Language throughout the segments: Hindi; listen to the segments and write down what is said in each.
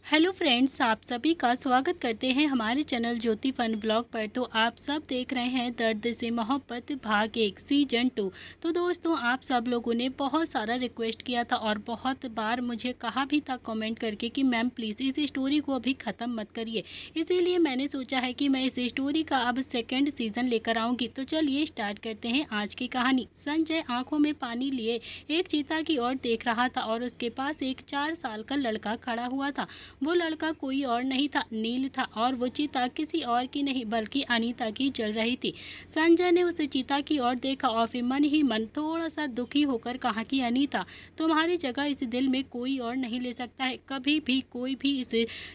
हेलो फ्रेंड्स, आप सभी का स्वागत करते हैं हमारे चैनल ज्योति फन ब्लॉग पर। तो आप सब देख रहे हैं दर्द से मोहब्बत भाग 1 सीजन 2। तो दोस्तों, आप सब लोगों ने बहुत सारा रिक्वेस्ट किया था और बहुत बार मुझे कहा भी था कमेंट करके कि मैम प्लीज़ इस स्टोरी को अभी ख़त्म मत करिए। इसीलिए मैंने सोचा है कि मैं इस स्टोरी का अब सेकेंड सीज़न लेकर आऊँगी। तो चलिए स्टार्ट करते हैं आज की कहानी। संजय आंखों में पानी लिए एक चीता की ओर देख रहा था और उसके पास एक 4 साल का लड़का खड़ा हुआ था। वो लड़का कोई और नहीं था, नील था, और वो चीता किसी और की नहीं बल्कि अनीता की जल रही थी। संजय ने उस चीता की ओर देखा और फिर मन ही मन थोड़ा सा दुखी होकर कहा कि अनीता, तुम्हारी जगह इस दिल में कोई और नहीं ले सकता है। कभी भी कोई भी इस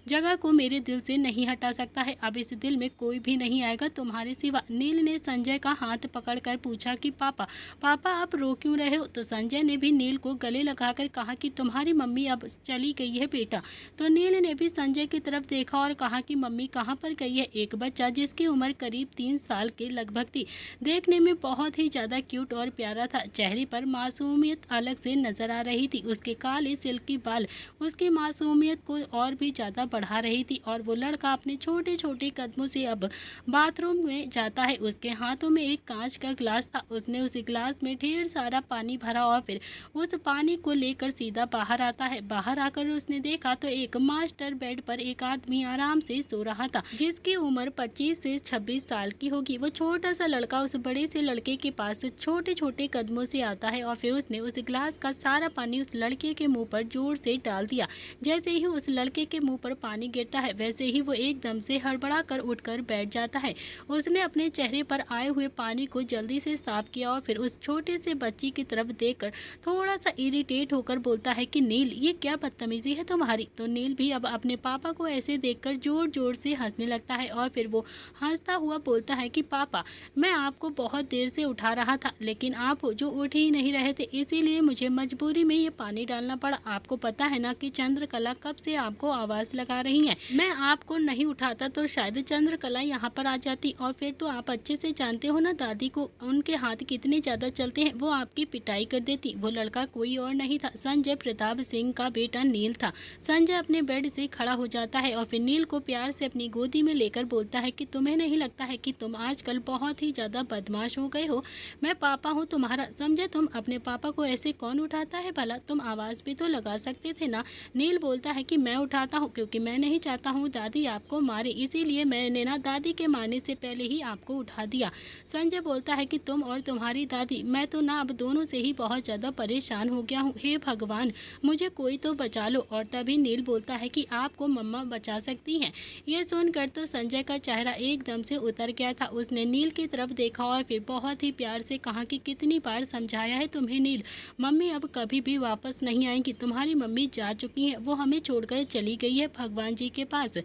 जगह को मेरे दिल से नहीं हटा सकता है। अब इस दिल में कोई भी नहीं आएगा तुम्हारे सिवा। नील ने संजय का हाथ पकड़कर पूछा कि पापा पापा आप रो क्यों रहे हो। तो संजय ने भी नील को गले लगाकर कहा कि तुम्हारी मम्मी अब चली गई है बेटा। तो नील ने भी संजय की तरफ देखा और कहा कि मम्मी कहाँ पर गई है। एक बच्चा जिसकी उम्र करीब 3 साल के लगभग थी, देखने में बहुत ही ज़्यादा क्यूट और प्यारा था। चेहरे पर मासूमियत अलग से नजर आ रही थी। उसके काले सिल्की बाल उसकी मासूमियत को और भी ज़्यादा बढ़ा रही थी। और वो लड़का अपने छोटे छोटे कदमों से अब बाथरूम में जाता है। उसके हाथों में एक कांच का गिलास था। उसने उस गिलास में ढेर सारा पानी भरा और फिर उस पानी को लेकर सीधा बाहर आता है। बाहर आकर उसने देखा तो एक मास्टर बेड पर एक आदमी आराम से सो रहा था, जिसकी उम्र 25 से 26 साल की होगी। वो छोटा सा लड़का उस बड़े से लड़के के पास छोटे छोटे कदमों से आता है और फिर उसने उस गिलास का सारा पानी उस लड़के के मुंह पर जोर से डाल दिया। जैसे ही उस लड़के के मुंह पर पानी गिरता है, वैसे ही वो एकदम से हड़बड़ा कर उठकर बैठ जाता है। उसने अपने चेहरे पर आए हुए पानी को जल्दी से साफ किया और फिर उस छोटे से बच्ची की तरफ देखकर थोड़ा सा इरिटेट होकर बोलता है कि नील, ये क्या बदतमीजी है तुम्हारी। तो नील भी अब अपने पापा को ऐसे देखकर जोर जोर से हंसने लगता है और फिर वो हंसता हुआ बोलता है कि पापा, मैं आपको बहुत देर से उठा रहा था, लेकिन आप जो उठ ही नहीं रहे थे, इसीलिए मुझे मजबूरी में ये पानी डालना पड़ा। आपको पता है ना कि चंद्रकला कब से आपको आवाज लगा रही है। मैं आपको नहीं उठाता तो शायद चंद्रकला यहाँ पर आ जाती, और फिर तो आप अच्छे से जानते हो ना दादी को, उनके हाथ कितने ज्यादा चलते हैं, वो आपकी पिटाई कर देती। वो लड़का कोई और नहीं था, संजय प्रताप सिंह का बेटा नील था। संजय अपने बेड से खड़ा हो जाता है और फिर नील को प्यार से अपनी गोदी में लेकर बोलता है कि तुम्हें नहीं लगता है कि तुम आजकल बहुत ही ज्यादा बदमाश हो गए हो। मैं पापा हूँ तुम्हारा, समझे। तुम अपने पापा को ऐसे कौन उठाता है भला, तुम आवाज भी तो लगा सकते थे ना। नील बोलता है कि मैं उठाता हूँ क्योंकि मैं नहीं चाहता हूँ दादी आपको मारे, इसीलिए मैंने ना दादी के मारने से पहले ही आपको उठा दिया। संजय बोलता है कि तुम और तुम्हारी दादी, मैं तो ना अब दोनों से ही बहुत ज्यादा परेशान हो गया हूँ। हे भगवान, मुझे कोई तो बचा लो। और तभी नील बोलता है कि आपको मम्मा बचा सकती हैं। यह सुनकर तो संजय का चेहरा एकदम से उतर गया था। उसने नील की तरफ देखा और फिर बहुत ही प्यार से कहा कि कितनी बार समझाया है तुम्हें नील, मम्मी अब कभी भी वापस नहीं आएंगी। तुम्हारी मम्मी जा चुकी है, वो हमें छोड़कर चली गई है भगवान जी के पास।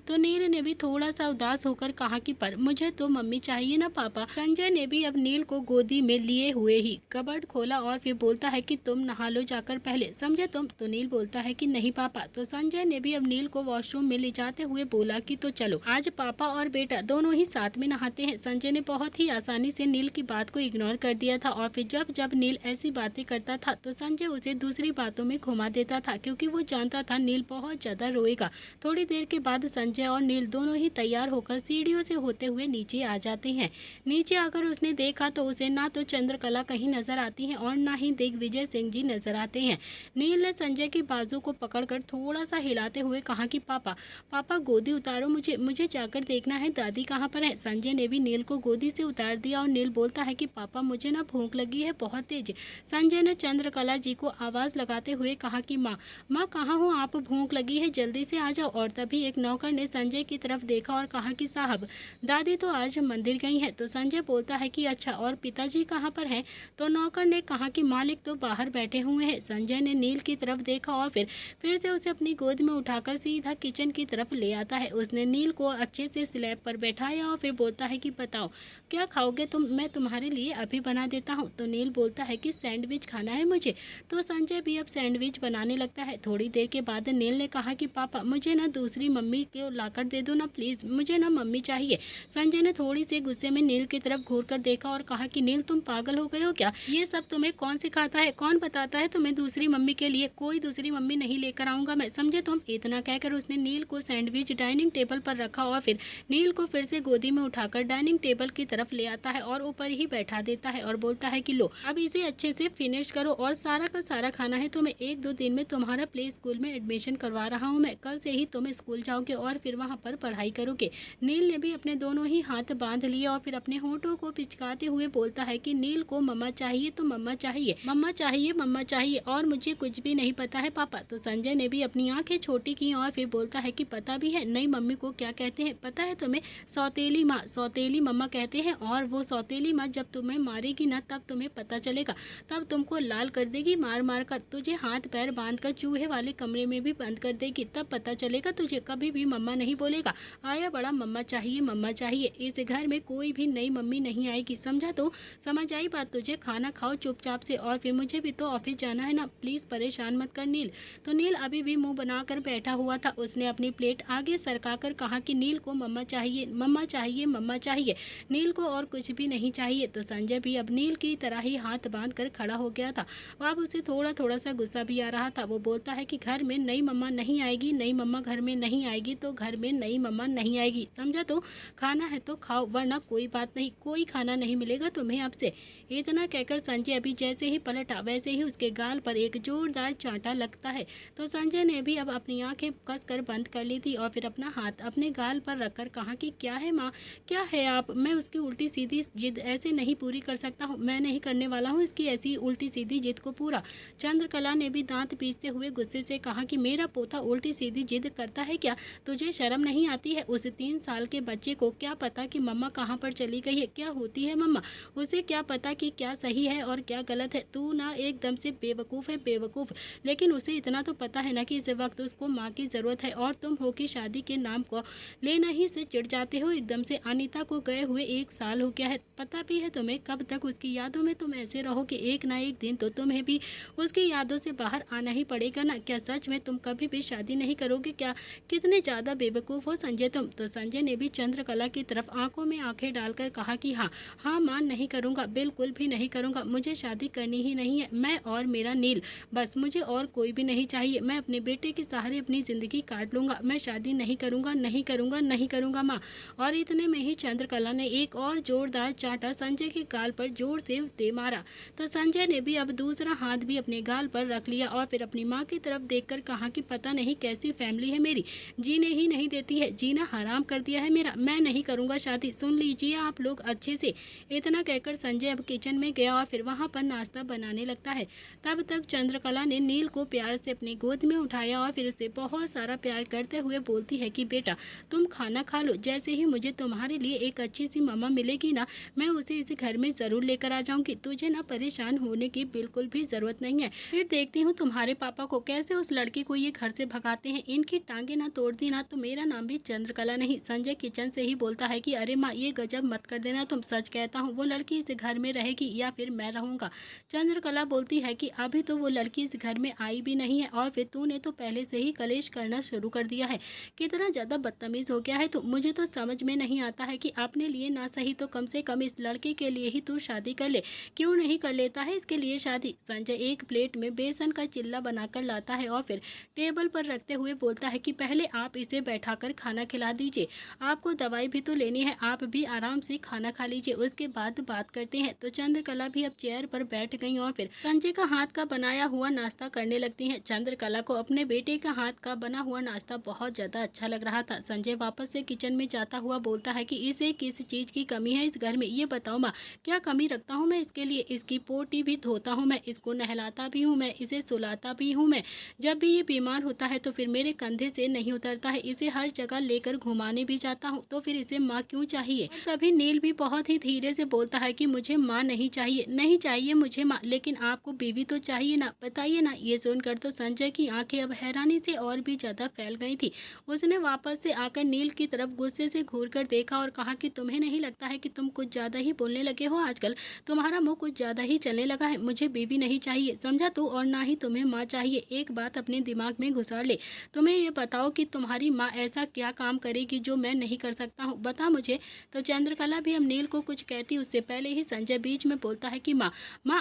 तो नील ने भी थोड़ा सा उदास होकर कहा कि पर मुझे तो मम्मी चाहिए ना पापा। संजय ने भी अब नील को गोदी में लिए हुए ही कबर्ड खोला और फिर बोलता है कि तुम नहा लो जाकर पहले, समझे तुम। तो नील बोलता है कि नहीं पापा। तो संजय ने भी अब नील को वॉशरूम में ले जाते हुए बोला कि तो चलो, आज पापा और बेटा दोनों ही साथ में नहाते हैं। संजय ने बहुत ही आसानी से नील की बात को इग्नोर कर दिया था और फिर जब जब नील ऐसी बातें करता था तो संजय उसे दूसरी बातों में घुमा देता था, क्योंकि वो जानता था नील बहुत ज्यादा रोएगा। थोड़ी देर के बाद संजय और नील दोनों ही तैयार होकर सीढ़ियों से होते हुए नीचे आ जाते हैं। नीचे आकर उसने देखा तो उसे ना तो चंद्रकला कहीं नजर आती है और ना ही दिग्विजय सिंह जी नजर आते हैं। नील ने संजय की बाजू को पकड़कर थोड़ा सा हिलाते हुए कहा कि पापा पापा गोदी उतारो, मुझे मुझे जाकर देखना है दादी कहाँ पर है। संजय ने भी नील को गोदी से उतार दिया और नील बोलता है कि पापा मुझे ना भूख लगी है बहुत तेज। संजय ने चंद्रकला जी को आवाज लगाते हुए कहा कि माँ माँ कहाँ हो आप, भूख लगी है जल्दी से आ जाओ। और तभी एक नौकर ने संजय की तरफ देखा और कहा कि साहब दादी तो आज मंदिर गई है। तो संजय बोलता है कि अच्छा, और पिताजी कहाँ पर हैं। तो नौकर ने कहा कि मालिक तो बाहर बैठे हुए हैं। संजय ने नील की तरफ देखा और फिर से उसे अपनी गोद में उठाकर सीधा किचन की तरफ ले आता है। उसने नील को अच्छे से स्लैब पर बैठाया और फिर बोलता है कि बताओ क्या खाओगे तुम, मैं तुम्हारे लिए अभी बना देता हूँ। तो नील बोलता है कि सैंडविच खाना है मुझे। तो संजय भी अब सैंडविच बनाने लगता है। थोड़ी देर के बाद नील ने कहा कि पापा मुझे ना दूसरी मम्मी को लाकर दे दो ना प्लीज, मुझे ना मम्मी चाहिए। संजय ने थोड़ी सी गुस्से में नील की तरफ घूर कर देखा और कहा कि नील तुम पागल हो गए हो क्या, ये सब तुम्हें कौन सिखाता है, कौन बताता है तुम्हें दूसरी मम्मी के लिए, कोई दूसरी मम्मी नहीं लेकर आऊंगा मैं, समझे तुम। इतना कहकर उसने नील को सैंडविच डाइनिंग टेबल पर रखा और फिर नील को फिर से गोदी में उठाकर डाइनिंग टेबल की तरफ ले आता है और ऊपर ही बैठा देता है और बोलता है कि लो अब इसे अच्छे से फिनिश करो और सारा का सारा खाना है, तुम्हें 1-2 दिन में तुम्हारा प्ले स्कूल में एडमिशन करवा रहा हूँ मैं, कल से ही तुम स्कूल जाओगे और फिर वहाँ पर पढ़ाई करोगे। नील ने भी अपने दोनों ही हाथ बांध लिए और फिर अपने होंठों को पिचकाते हुए बोलता है कि नील को मम्मा चाहिए तो मम्मा चाहिए, मम्मा चाहिए, मम्मा चाहिए और मुझे कुछ भी नहीं पता है पापा। तो संजय ने भी अपनी आंखें छोटी की और फिर बोलता है कि पता भी है नई मम्मी को क्या कहते हैं, पता है तुम्हें? सौतेली माँ, सौतेली मम्मा कहते हैं और वो सौतेली माँ जब तुम्हें मारेगी ना तब तुम्हें पता चलेगा, तब तुमको लाल कर देगी मार मार कर, तुझे हाथ पैर बांध कर चूहे वाले कमरे में भी बंद कर देगी, तब पता चलेगा तुझे, कभी भी मम्मा नहीं बोलेगा। आया बड़ा मम्मा चाहिए, मम्मा चाहिए। इस घर में कोई भी नई मम्मी नहीं आएगी, समझा? तो समझ आई बात तुझे? खाना खाओ चुपचाप से और फिर मुझे भी तो ऑफिस जाना है ना, प्लीज परेशान मत कर नील। तो नील अभी भी मुंह बनाकर बैठा हुआ था, उसने अपनी प्लेट आगे सरकाकर कहा कि नील को मम्मा चाहिए, मम्मा चाहिए, मम्मा चाहिए, नील को और कुछ भी नहीं चाहिए। तो संजय भी अब नील की तरह ही हाथ बांध कर खड़ा हो गया था। अब उसे थोड़ा थोड़ा सा गुस्सा भी आ रहा था। वो बोलता है कि घर में नई मम्मा नहीं आएगी, नई मम्मा घर में नहीं आएगी तो घर में नई मम्मा नहीं आएगी, समझा? तो खाना है तो खाओ वरना कोई बात नहीं, कोई खाना नहीं मिलेगा तुम्हें अब से। इतना कहकर संजय अभी जैसे ही पलटा वैसे ही उसके गाल पर एक जोरदार चांटा लगता है। तो संजय ने भी अब अपनी आंखें कसकर बंद कर ली थी और फिर अपना हाथ अपने गाल पर रखकर कहा कि क्या है माँ, क्या है आप? मैं उसकी उल्टी सीधी जिद ऐसे नहीं पूरी कर सकता हूँ, मैं नहीं करने वाला हूँ इसकी ऐसी उल्टी सीधी जिद को पूरा। चंद्रकला ने भी दांत पीसते हुए गुस्से से कहा कि मेरा पोता उल्टी सीधी जिद करता है क्या? तुझे शर्म नहीं आती है? उस 3 साल के बच्चे को क्या पता कि मम्मा कहाँ पर चली गई है, क्या होती है मम्मा? उसे क्या पता कि क्या सही है और क्या गलत है? तू ना एकदम से बेवकूफ़ है, बेवकूफ़। लेकिन उसे इतना तो पता है ना कि इस वक्त उसको माँ की ज़रूरत है और तुम हो कि शादी के नाम को लेना ही से चिढ़ जाते हो एकदम से। अनीता को गए हुए 1 साल हो गया है, पता भी है तुम्हें? कब तक उसकी यादों में तुम ऐसे रहो कि एक ना एक दिन तो तुम्हें भी उसकी यादों से बाहर आना ही पड़ेगा ना। क्या सच में तुम कभी भी शादी नहीं करोगे क्या? कितने ज़्यादा बेवकूफ़ हो संजय तुम। तो संजय ने भी चंद्रकला की तरफ आंखों में आंखें डालकर कहा कि हाँ हाँ माँ, नहीं करूँगा, बिल्कुल भी नहीं करूँगा, मुझे शादी करनी ही नहीं है, मैं और मेरा नील, बस मुझे और कोई भी नहीं चाहिए। मैं अपने बेटे के सहारे अपनी ज़िंदगी काट लूँगा, मैं शादी नहीं करूँगा, नहीं करूँगा, नहीं करूँगा माँ। और इतने में ही चंद्रकला ने एक और जोरदार चांटा संजय के गाल पर जोर से दे मारा। तो संजय ने भी अब दूसरा हाथ भी अपने गाल पर रख लिया और फिर अपनी माँ की तरफ देखकर कहा कि पता नहीं कैसी फैमिली है मेरी, जीने ही नहीं देती है, जीना हराम कर दिया है मेरा, मैं नहीं करूँगा शादी, सुन लीजिए आप लोग अच्छे से। इतना कहकर संजय अब किचन में गया और फिर वहाँ पर नाश्ता बनाने लगता है। तब तक चंद्रकला ने नील को प्यार से अपनी गोद में उठाया और फिर उसे बहुत सारा प्यार करते हुए बोलती है कि बेटा तुम खाना खा लो, जैसे ही मुझे तुम्हारे लिए एक अच्छी सी मम्मा मिलेगी ना, मैं उसे इस घर में ज़रूर लेकर आ जाऊंगी, तुझे ना परेशान होने की बिल्कुल भी ज़रूरत नहीं है। फिर देखती हूँ तुम्हारे पापा को कैसे उस लड़की को ये घर से भगाते हैं, इनकी टांगे ना तोड़ दी ना तो मेरा नाम भी चंद्रकला नहीं। संजय किचन से ही बोलता है कि अरे माँ ये गजब मत कर देना तुम, सच कहता हूँ वो लड़की इस घर में रहेगी या फिर मैं रहूँगा। चंद्रकला बोलती है कि अभी तो वो लड़की इस घर में आई भी नहीं है और फिर तूने तो पहले से ही कलेश करना शुरू कर दिया है, कितना ज़्यादा बदतमीज़ हो गया है तो मुझे तो समझ में नहीं आता है कि अपने लिए ना सही तो कम से कम इस लड़के के लिए ही तू शादी कर ले, क्यों नहीं कर लेता है इसके लिए शादी। संजय एक प्लेट में बेसन का चिल्ला बनाकर लाता है और फिर टेबल पर रखते हुए बोलता है कि पहले आप इसे बैठाकर खाना खिला दीजिए, आपको दवाई भी तो लेनी है, आप भी आराम से खाना खा लीजिए, उसके बाद बात करते हैं। तो चंद्रकला भी अब चेयर पर बैठ गई और फिर संजय का हाथ का बनाया हुआ नाश्ता करने लगती हैं। चंद्रकला को अपने बेटे का हाथ का बना हुआ नाश्ता बहुत ज़्यादा अच्छा लग रहा था। संजय वापस से किचन में जाता हुआ बोलता है कि इसे किस चीज़ की कमी है इस घर में, ये बताओ माँ, क्या कमी रखता हूँ मैं इसके लिए? इसकी पोटी भी धोता हूँ मैं, इसको नहलाता भी हूँ मैं, इसे सुलाता भी हूँ मैं, जब भी ये बीमार होता है तो फिर मेरे कंधे से नहीं उतरता है, इसे हर जगह लेकर घुमाने भी जाता हूँ, तो फिर इसे माँ क्यों चाहिए? तभी नील भी बहुत ही धीरे से बोलता है कि मुझे माँ नहीं चाहिए, नहीं चाहिए मुझे माँ, लेकिन आपको बीवी तो चाहिए ना, बताइए ना। ये सुनकर तो संजय की आंखें अब हैरानी से और भी ज़्यादा फैल गई थी। उसने वापस से आकर नील की तरफ गुस्से से घूर कर देखा और कहा कि तुम्हें नहीं लगता है कि तुम कुछ ज़्यादा ही बोलने लगे हो आजकल, तुम्हारा मुँह कुछ ज़्यादा ही चलने लगा है, मुझे बीवी नहीं चाहिए, समझा तू, और ना ही तुम्हें माँ चाहिए। एक बात अपने दिमाग में घुसाड़ ले, तुम्हें ये बताओ कि तुम्हारी माँ ऐसा क्या काम करेगी जो मैं नहीं कर सकता हूँ, बता मुझे। तो चंद्रकला भी अब नील को कुछ कहती उससे पहले ही संजय बीच में बोलता है कि माँ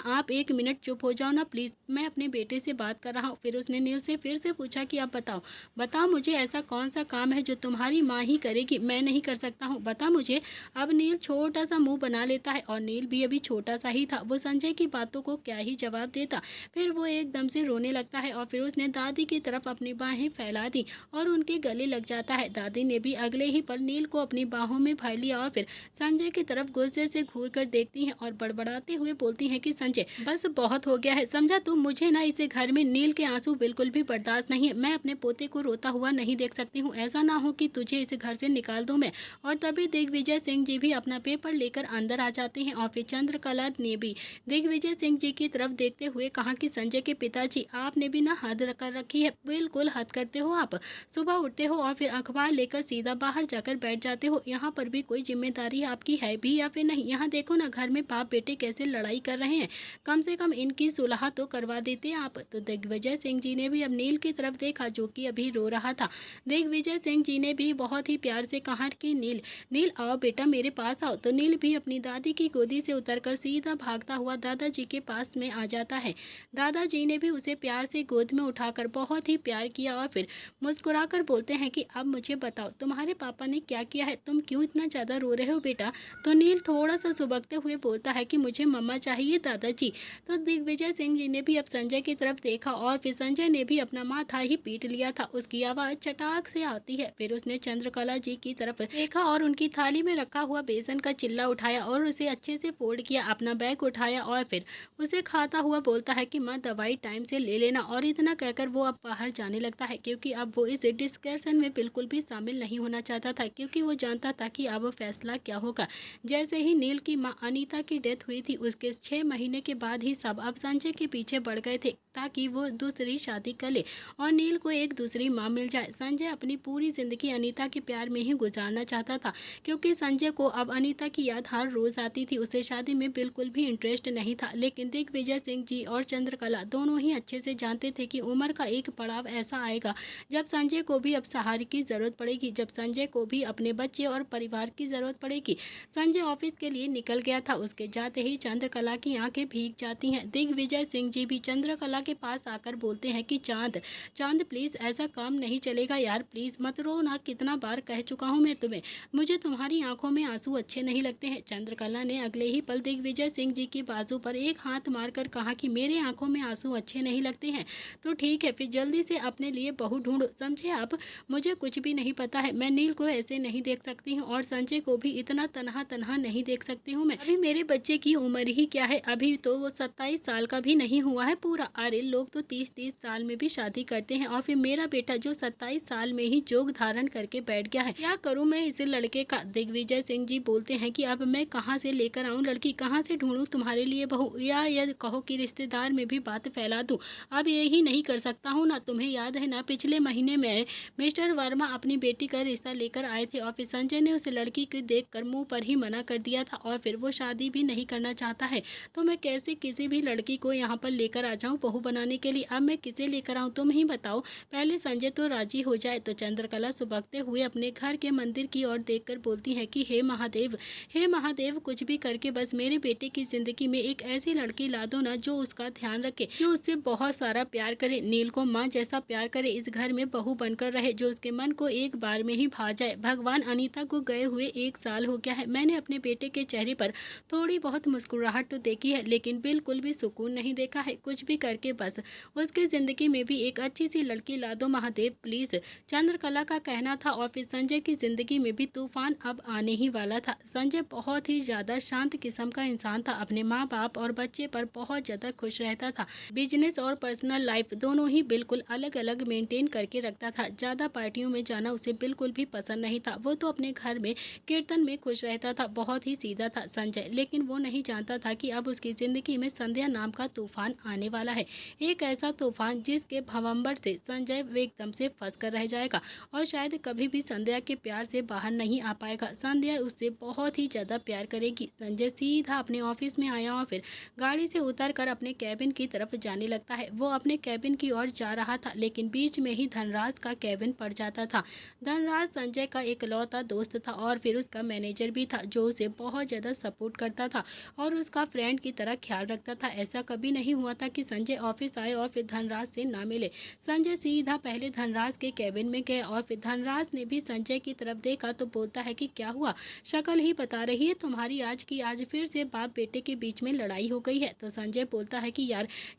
आप 1 मिनट चुप हो जाओ ना प्लीज़, मैं अपने बेटे से बात कर रहा हूँ। फिर उसने नील से फिर से पूछा कि अब बताओ मुझे ऐसा कौन सा काम है जो तुम्हारी माँ ही करेगी, मैं नहीं कर सकता हूँ, बता मुझे। अब नील छोटा सा मुंह बना लेता है और नील भी अभी छोटा सा ही था, वो संजय की बातों को क्या ही जवाब देता। फिर वो एकदम से रोने लगता है और फिर उसने दादी की तरफ अपनी बाहें फैला दी और उनके गले लग जाता है। दादी ने भी अगले ही पल नील को अपनी बाहों में भर लिया और फिर संजय की तरफ गुस्से से घूर कर देखती हैं और बड़बड़ाते हुए बोलती हैं कि संजय बस बहुत हो गया है, समझा तू। मुझे ना इसे घर में नील के आंसू बिल्कुल भी बर्दाश्त नहीं है। मैं अपने पोते को रोता हुआ नहीं देख सकती हूँ। ऐसा ना हो कि तुझे इस घर से निकाल दूं मैं। और तभी दिग्विजय सिंह जी भी अपना पेपर लेकर अंदर आ जाते हैं और फिर चंद्रकला ने भी दिग्विजय सिंह जी की तरफ देखते हुए कहा कि संजय के पिताजी, आपने भी ना हद कर रखी है, बिल्कुल हद करते हो आप। सुबह उठते हो और फिर अखबार लेकर सीधा बाहर जाकर बैठ जाते हो। यहाँ पर भी कोई जिम्मेदारी आपकी है भी या फिर नहीं। यहाँ देखो ना, घर में बाप बेटे कैसे लड़ाई कर रहे हैं, कम से कम इनकी सुलह तो करवा देते आप। तो दिग्विजय सिंह जी ने भी अब नील की तरफ देखा जो कि अभी रो रहा था। दिग्विजय सिंह जी ने भी बहुत ही प्यार से कहा कि नील नील आओ बेटा, मेरे पास आओ। तो नील भी अपनी दादी की गोदी से उतरकर सीधा भागता हुआ दादाजी के पास में आ जाता है। दादाजी ने भी उसे प्यार से गोद में उठाकर बहुत ही प्यार किया और फिर मुस्कुराकर बोलते हैं कि अब मुझे बताओ तुम्हारे पापा ने क्या किया है, तुम क्यों इतना ज़्यादा रो रहे हो बेटा। तो नील थोड़ा सा सुबकते हुए बोलता है कि मुझे मम्मा चाहिए दादाजी। तो दिग्विजय सिंह जी ने भी अब संजय की तरफ देखा और फिर संजय ने भी अपना माथा ही पीट लिया था। उसकी आवाज़ चटाक से आती है। फिर उसने चंद्रकला जी की तरफ देखा और उनकी थाली में रखा हुआ बेसन का चिल्ला उठाया और उसे अच्छे से फोल्ड किया, अपना बैग उठाया और फिर उसे खाता हुआ बोलता है कि माँ दवाई टाइम से ले लेना। और इतना कहकर वो अब बाहर जाने लगता है क्योंकि अब वो इस डिस्कशन में बिल्कुल भी शामिल नहीं होना चाहता था, क्योंकि वो जानता था कि अब फैसला क्या होगा। जैसे ही नील की माँ अनीता की डेथ हुई थी, उसके 6 महीने के बाद ही सब अब संजय के पीछे बढ़ गए थे ताकि वो दूसरी शादी कर ले और नील को एक दूसरी माँ मिल जाए। संजय अपनी पूरी जिंदगी अनीता के प्यार में ही गुजारना चाहता था, क्योंकि संजय को अब अनीता की याद हर रोज आती थी। उसे शादी में बिल्कुल भी इंटरेस्ट नहीं था, लेकिन दिग्विजय सिंह जी और चंद्रकला दोनों ही अच्छे से जानते थे कि उम्र का एक पड़ाव ऐसा आएगा जब संजय को भी अब सहारे की जरूरत पड़ेगी, जब संजय को भी अपने बच्चे और परिवार की जरूरत पड़ेगी। संजय ऑफिस के लिए निकल गया था, उसके जाते ही चंद्रकला की आंखें भीग जाती हैं। दिग्विजय सिंह जी भी चंद्रकला के पास आकर बोलते हैं कि चांद चांद प्लीज ऐसा काम नहीं चलेगा यार, प्लीज मत रो ना, कितना बार कह चुका हूँ मैं तुम्हें, मुझे तुम्हारी आंखों में आंसू अच्छे नहीं लगते हैं। चंद्रकला ने अगले ही पल दिग्विजय सिंह जी की बाजू पर एक हाथ मारकर कहा कि मेरे आंखों में आंसू अच्छे नहीं लगते हैं तो ठीक है, फिर जल्दी से अपने लिए बहू ढूंढो, समझे आप। मुझे कुछ भी नहीं पता है, मैं नील को ऐसे नहीं देख सकती हूँ और संजय को भी इतना तनहा तनहा नहीं देख सकती हूँ मैं। अभी मेरे बच्चे की उम्र ही क्या है, अभी तो वो 27 साल का भी नहीं हुआ है पूरा। अरे लोग तो 30-30 साल में भी शादी करते हैं और फिर मेरा बेटा जो 27 साल में ही जोग धारण करके बैठ गया है, क्या करूँ मैं इस लड़के का। दिग्विजय सिंह जी बोलते हैं कि अब मैं कहाँ से लेकर आऊँ लड़की, कहाँ से ढूंढूं तुम्हारे लिए बहू, या कहो कि रिश्तेदार में भी बात फैला दूं। अब यही नहीं कर सकता हूँ ना। तुम्हें याद है ना, पिछले महीने में मिस्टर वर्मा अपनी बेटी का रिश्ता लेकर आए थे और फिर संजय ने उस लड़की को देखकर मुंह पर ही मना कर दिया था और फिर वो शादी भी नहीं करना चाहता है। तो मैं कैसे किसी भी लड़की को यहाँ पर लेकर आ जाऊँ बहू बनाने के लिए। अब मैं किसे लेकर आऊँ तुम ही बताओ, पहले संजय तो राजी हो जाए। तो चंद्रकला सुबकते हुए अपने घर के मंदिर की ओर देखकर बोलती है कि हे महादेव, कुछ भी करके बस मेरे बेटे की जिंदगी में एक ऐसी लड़की ला दो ना जो उसका ध्यान रखे, जो उससे बहुत सारा प्यार करे, नील को माँ जैसा प्यार करे, इस घर में बहू बनकर रहे, जो उसके मन को एक बार में ही भा जाए। भगवान, अनीता को गए हुए 1 साल हो गया है, मैंने अपने बेटे के चेहरे पर थोड़ी बहुत मुस्कुराहट तो देखी है लेकिन बिल्कुल भी सुकून नहीं देखा है। कुछ भी करके बस उसकी जिंदगी में भी एक अच्छी सी लड़की ला दो महादेव प्लीज। चंद्रकला का कहना था और फिर संजय की जिंदगी में भी तूफान अब आने ही वाला था। संजय बहुत ही ज्यादा शांत किस्म का इंसान था, अपने माँ बाप और बच्चे पर बहुत ज्यादा खुश रहता था। बिजनेस और पर्सनल लाइफ दोनों ही बिल्कुल अलग अलग मेंटेन करके रखता था। ज्यादा पार्टियों में जाना उसे बिल्कुल भी पसंद नहीं था, वो तो अपने घर में कीर्तन में खुश रहता था। बहुत ही सीधा था संजय, लेकिन वो नहीं जानता था कि अब उसकी जिंदगी में संध्या नाम का तूफान आने वाला है। एक ऐसा तूफान जिसके भवंबर से संजय एकदम से फंस कर रह जाएगा और शायद कभी भी संध्या के प्यार से बाहर नहीं आ पाएगा। संध्या उससे बहुत ही ज्यादा प्यार करेगी। संजय सीधा अपने ऑफिस में आया और फिर गाड़ी से उतरकर अपने कैबिन की तरफ जाने लगता है। वो अपने कैबिन की ओर जा रहा था लेकिन बीच में ही धनराज का कैबिन पड़ जाता था। धनराज संजय का इकलौता दोस्त था और फिर उसका मैनेजर भी था, जो उसे बहुत ज्यादा सपोर्ट करता था और उसका फ्रेंड की तरह ख्याल रखता था। ऐसा कभी नहीं हुआ था कि संजय ऑफिस आए और फिर धनराज से ना मिले। संजय संजय सीधा पहले धनराज के केबिन में गए और फिर धनराज ने भी संजय की तरफ देखा तो बोलता है कि क्या हुआ, शक्ल ही बता रही है तुम्हारी आज की, आज फिर से बाप बेटे के बीच में लड़ाई हो गई है। तो संजय बोलता है कि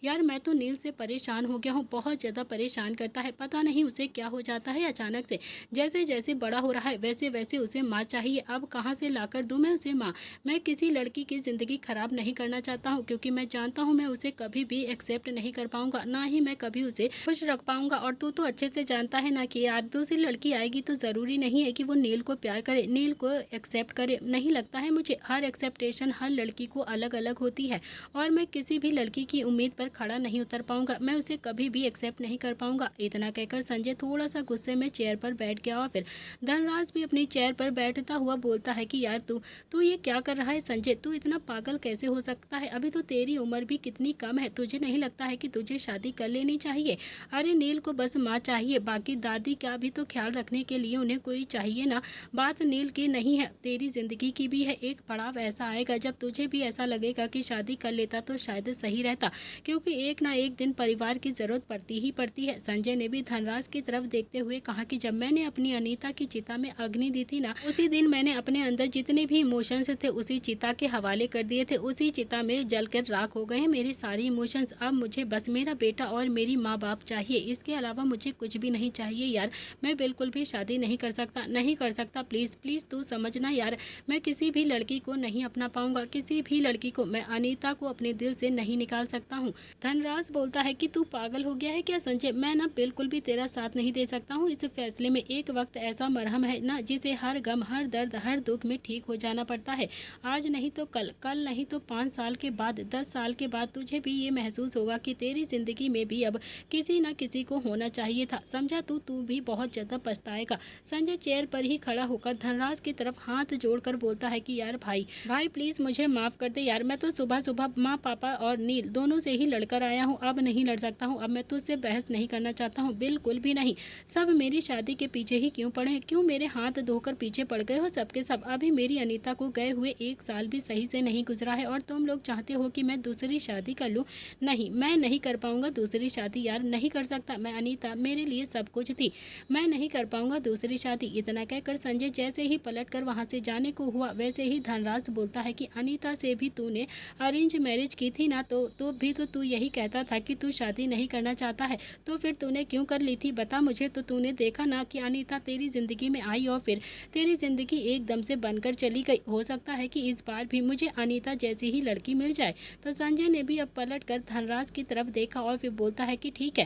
यार मैं तो नील से परेशान हो गया हूँ, बहुत ज़्यादा परेशान करता है, पता नहीं उसे क्या हो जाता है अचानक से, जैसे जैसे बड़ा हो रहा है वैसे वैसे उसे माँ चाहिए, अब कहाँ से लाकर दूँ मैं उसे माँ। मैं किसी लड़की की ज़िंदगी ख़राब नहीं करना चाहता हूँ, क्योंकि मैं जानता हूँ मैं उसे कभी भी एक्सेप्ट नहीं कर पाऊँगा, ना ही मैं कभी उसे खुश रख पाऊँगा। और तू तो अच्छे से जानता है ना कि यार दूसरी लड़की आएगी तो ज़रूरी नहीं है कि वो नील को प्यार करे, नील को एक्सेप्ट करे। नहीं लगता है मुझे, हर एक्सेप्टेशन हर लड़की को अलग अलग होती है और मैं किसी भी लड़की की उम्मीद पर खड़ा नहीं उतर पाऊँगा, मैं उसे कभी भी एक्सेप्ट नहीं कर पाऊँगा। इतना कहकर संजय थोड़ा सा गुस्से में चेयर पर बैठ गया और फिर धनराज भी अपनी चेयर पर बैठता हुआ बोलता है कि यार तू ये क्या कर रहा है संजय, तू इतना पागल कैसे हो सकता है, अभी तो तेरी उम्र भी कितनी कम है, तुझे नहीं लगता है कि तुझे शादी कर लेनी चाहिए। अरे नील को बस माँ चाहिए, बाकी दादी का भी तो ख्याल रखने के लिए उन्हें कोई चाहिए ना। बात नील की नहीं है, तेरी जिंदगी की भी है। एक पड़ाव ऐसा आएगा जब तुझे भी ऐसा लगेगा कि शादी कर लेता तो शायद सही रहता, क्योंकि एक ना एक दिन परिवार की जरूरत पड़ती ही पड़ती है। संजय ने भी धनराज की तरफ देखते हुए कहा कि जब मैंने अपनी अनीता की चिता में अग्नि दी थी ना, उसी दिन मैंने अपने अंदर जितने भी इमोशंस थे उसी चिता के हवाले कर दिए थे, उसी चिता में जलकर राख हो गए हैं मेरे सारे इमोशंस। अब मुझे बस मेरा बेटा और मेरी माँ बाप चाहिए, इसके अलावा मुझे कुछ भी नहीं चाहिए यार। मैं बिल्कुल भी शादी नहीं कर सकता, नहीं कर सकता, प्लीज़ प्लीज़ तू समझना यार, मैं किसी भी लड़की को नहीं अपना पाऊंगा, किसी भी लड़की को, मैं अनीता को अपने दिल से नहीं निकाल सकता हूँ। धनराज बोलता है कि तू पागल हो गया है क्या संजय, मैं ना बिल्कुल भी तेरा साथ नहीं दे सकता हूँ इस फैसले में। एक वक्त ऐसा मरहम है ना जिसे हर गम हर दर्द हर दुख में ठीक हो जाना पड़ता है। आज नहीं तो कल, कल नहीं तो 5 साल के बाद, 10 साल के बाद तुझे भी ये महसूस होगा कि तेरी जिंदगी में भी अब किसी न किसी को होना चाहिए था, समझा तू भी बहुत ज़्यादा पछताएगा। संजय चेयर पर ही खड़ा होकर धनराज की तरफ हाथ जोड़कर बोलता है कि यार भाई प्लीज़ मुझे माफ़ कर दे यार, मैं तो सुबह सुबह माँ पापा और नील दोनों से ही लड़कर आया हूँ, अब नहीं लड़ सकता हूँ, अब मैं तुझसे बहस नहीं करना चाहता हूँ, बिल्कुल भी नहीं। सब मेरी शादी के पीछे ही क्यों पड़े हैं, क्यों मेरे हाथ धोकर पीछे पड़ गए हो सबके सब। अभी मेरी अनीता को गए हुए 1 साल भी सही से नहीं गुजरा है और तुम लोग चाहते हो कि मैं दूसरी शादी कर लूँ। नहीं, मैं नहीं कर पाऊँगा दूसरी शादी यार, नहीं कर सकता मैं। अनीता मेरे लिए सब कुछ थी, मैं नहीं कर पाऊँगा दूसरी शादी। इतना कहकर संजय जैसे ही पलट कर वहाँ से जाने को हुआ वैसे ही धनराज बोलता है कि अनीता से भी तूने अरेंज मैरिज की थी ना, तो भी तो तू यही कहता था कि तू शादी नहीं करना चाहता है, तो फिर तूने क्यों कर ली थी बता मुझे। तो तूने देखा ना कि अनीता तेरी ज़िंदगी में आई और फिर तेरी ज़िंदगी एकदम से बनकर चली गई। हो सकता है कि इस बार भी मुझे अनीता जैसी ही लड़की मिल जाए। तो संजय ने भी अब पलट कर धनराज की तरफ देखा और फिर बोलता है कि ठीक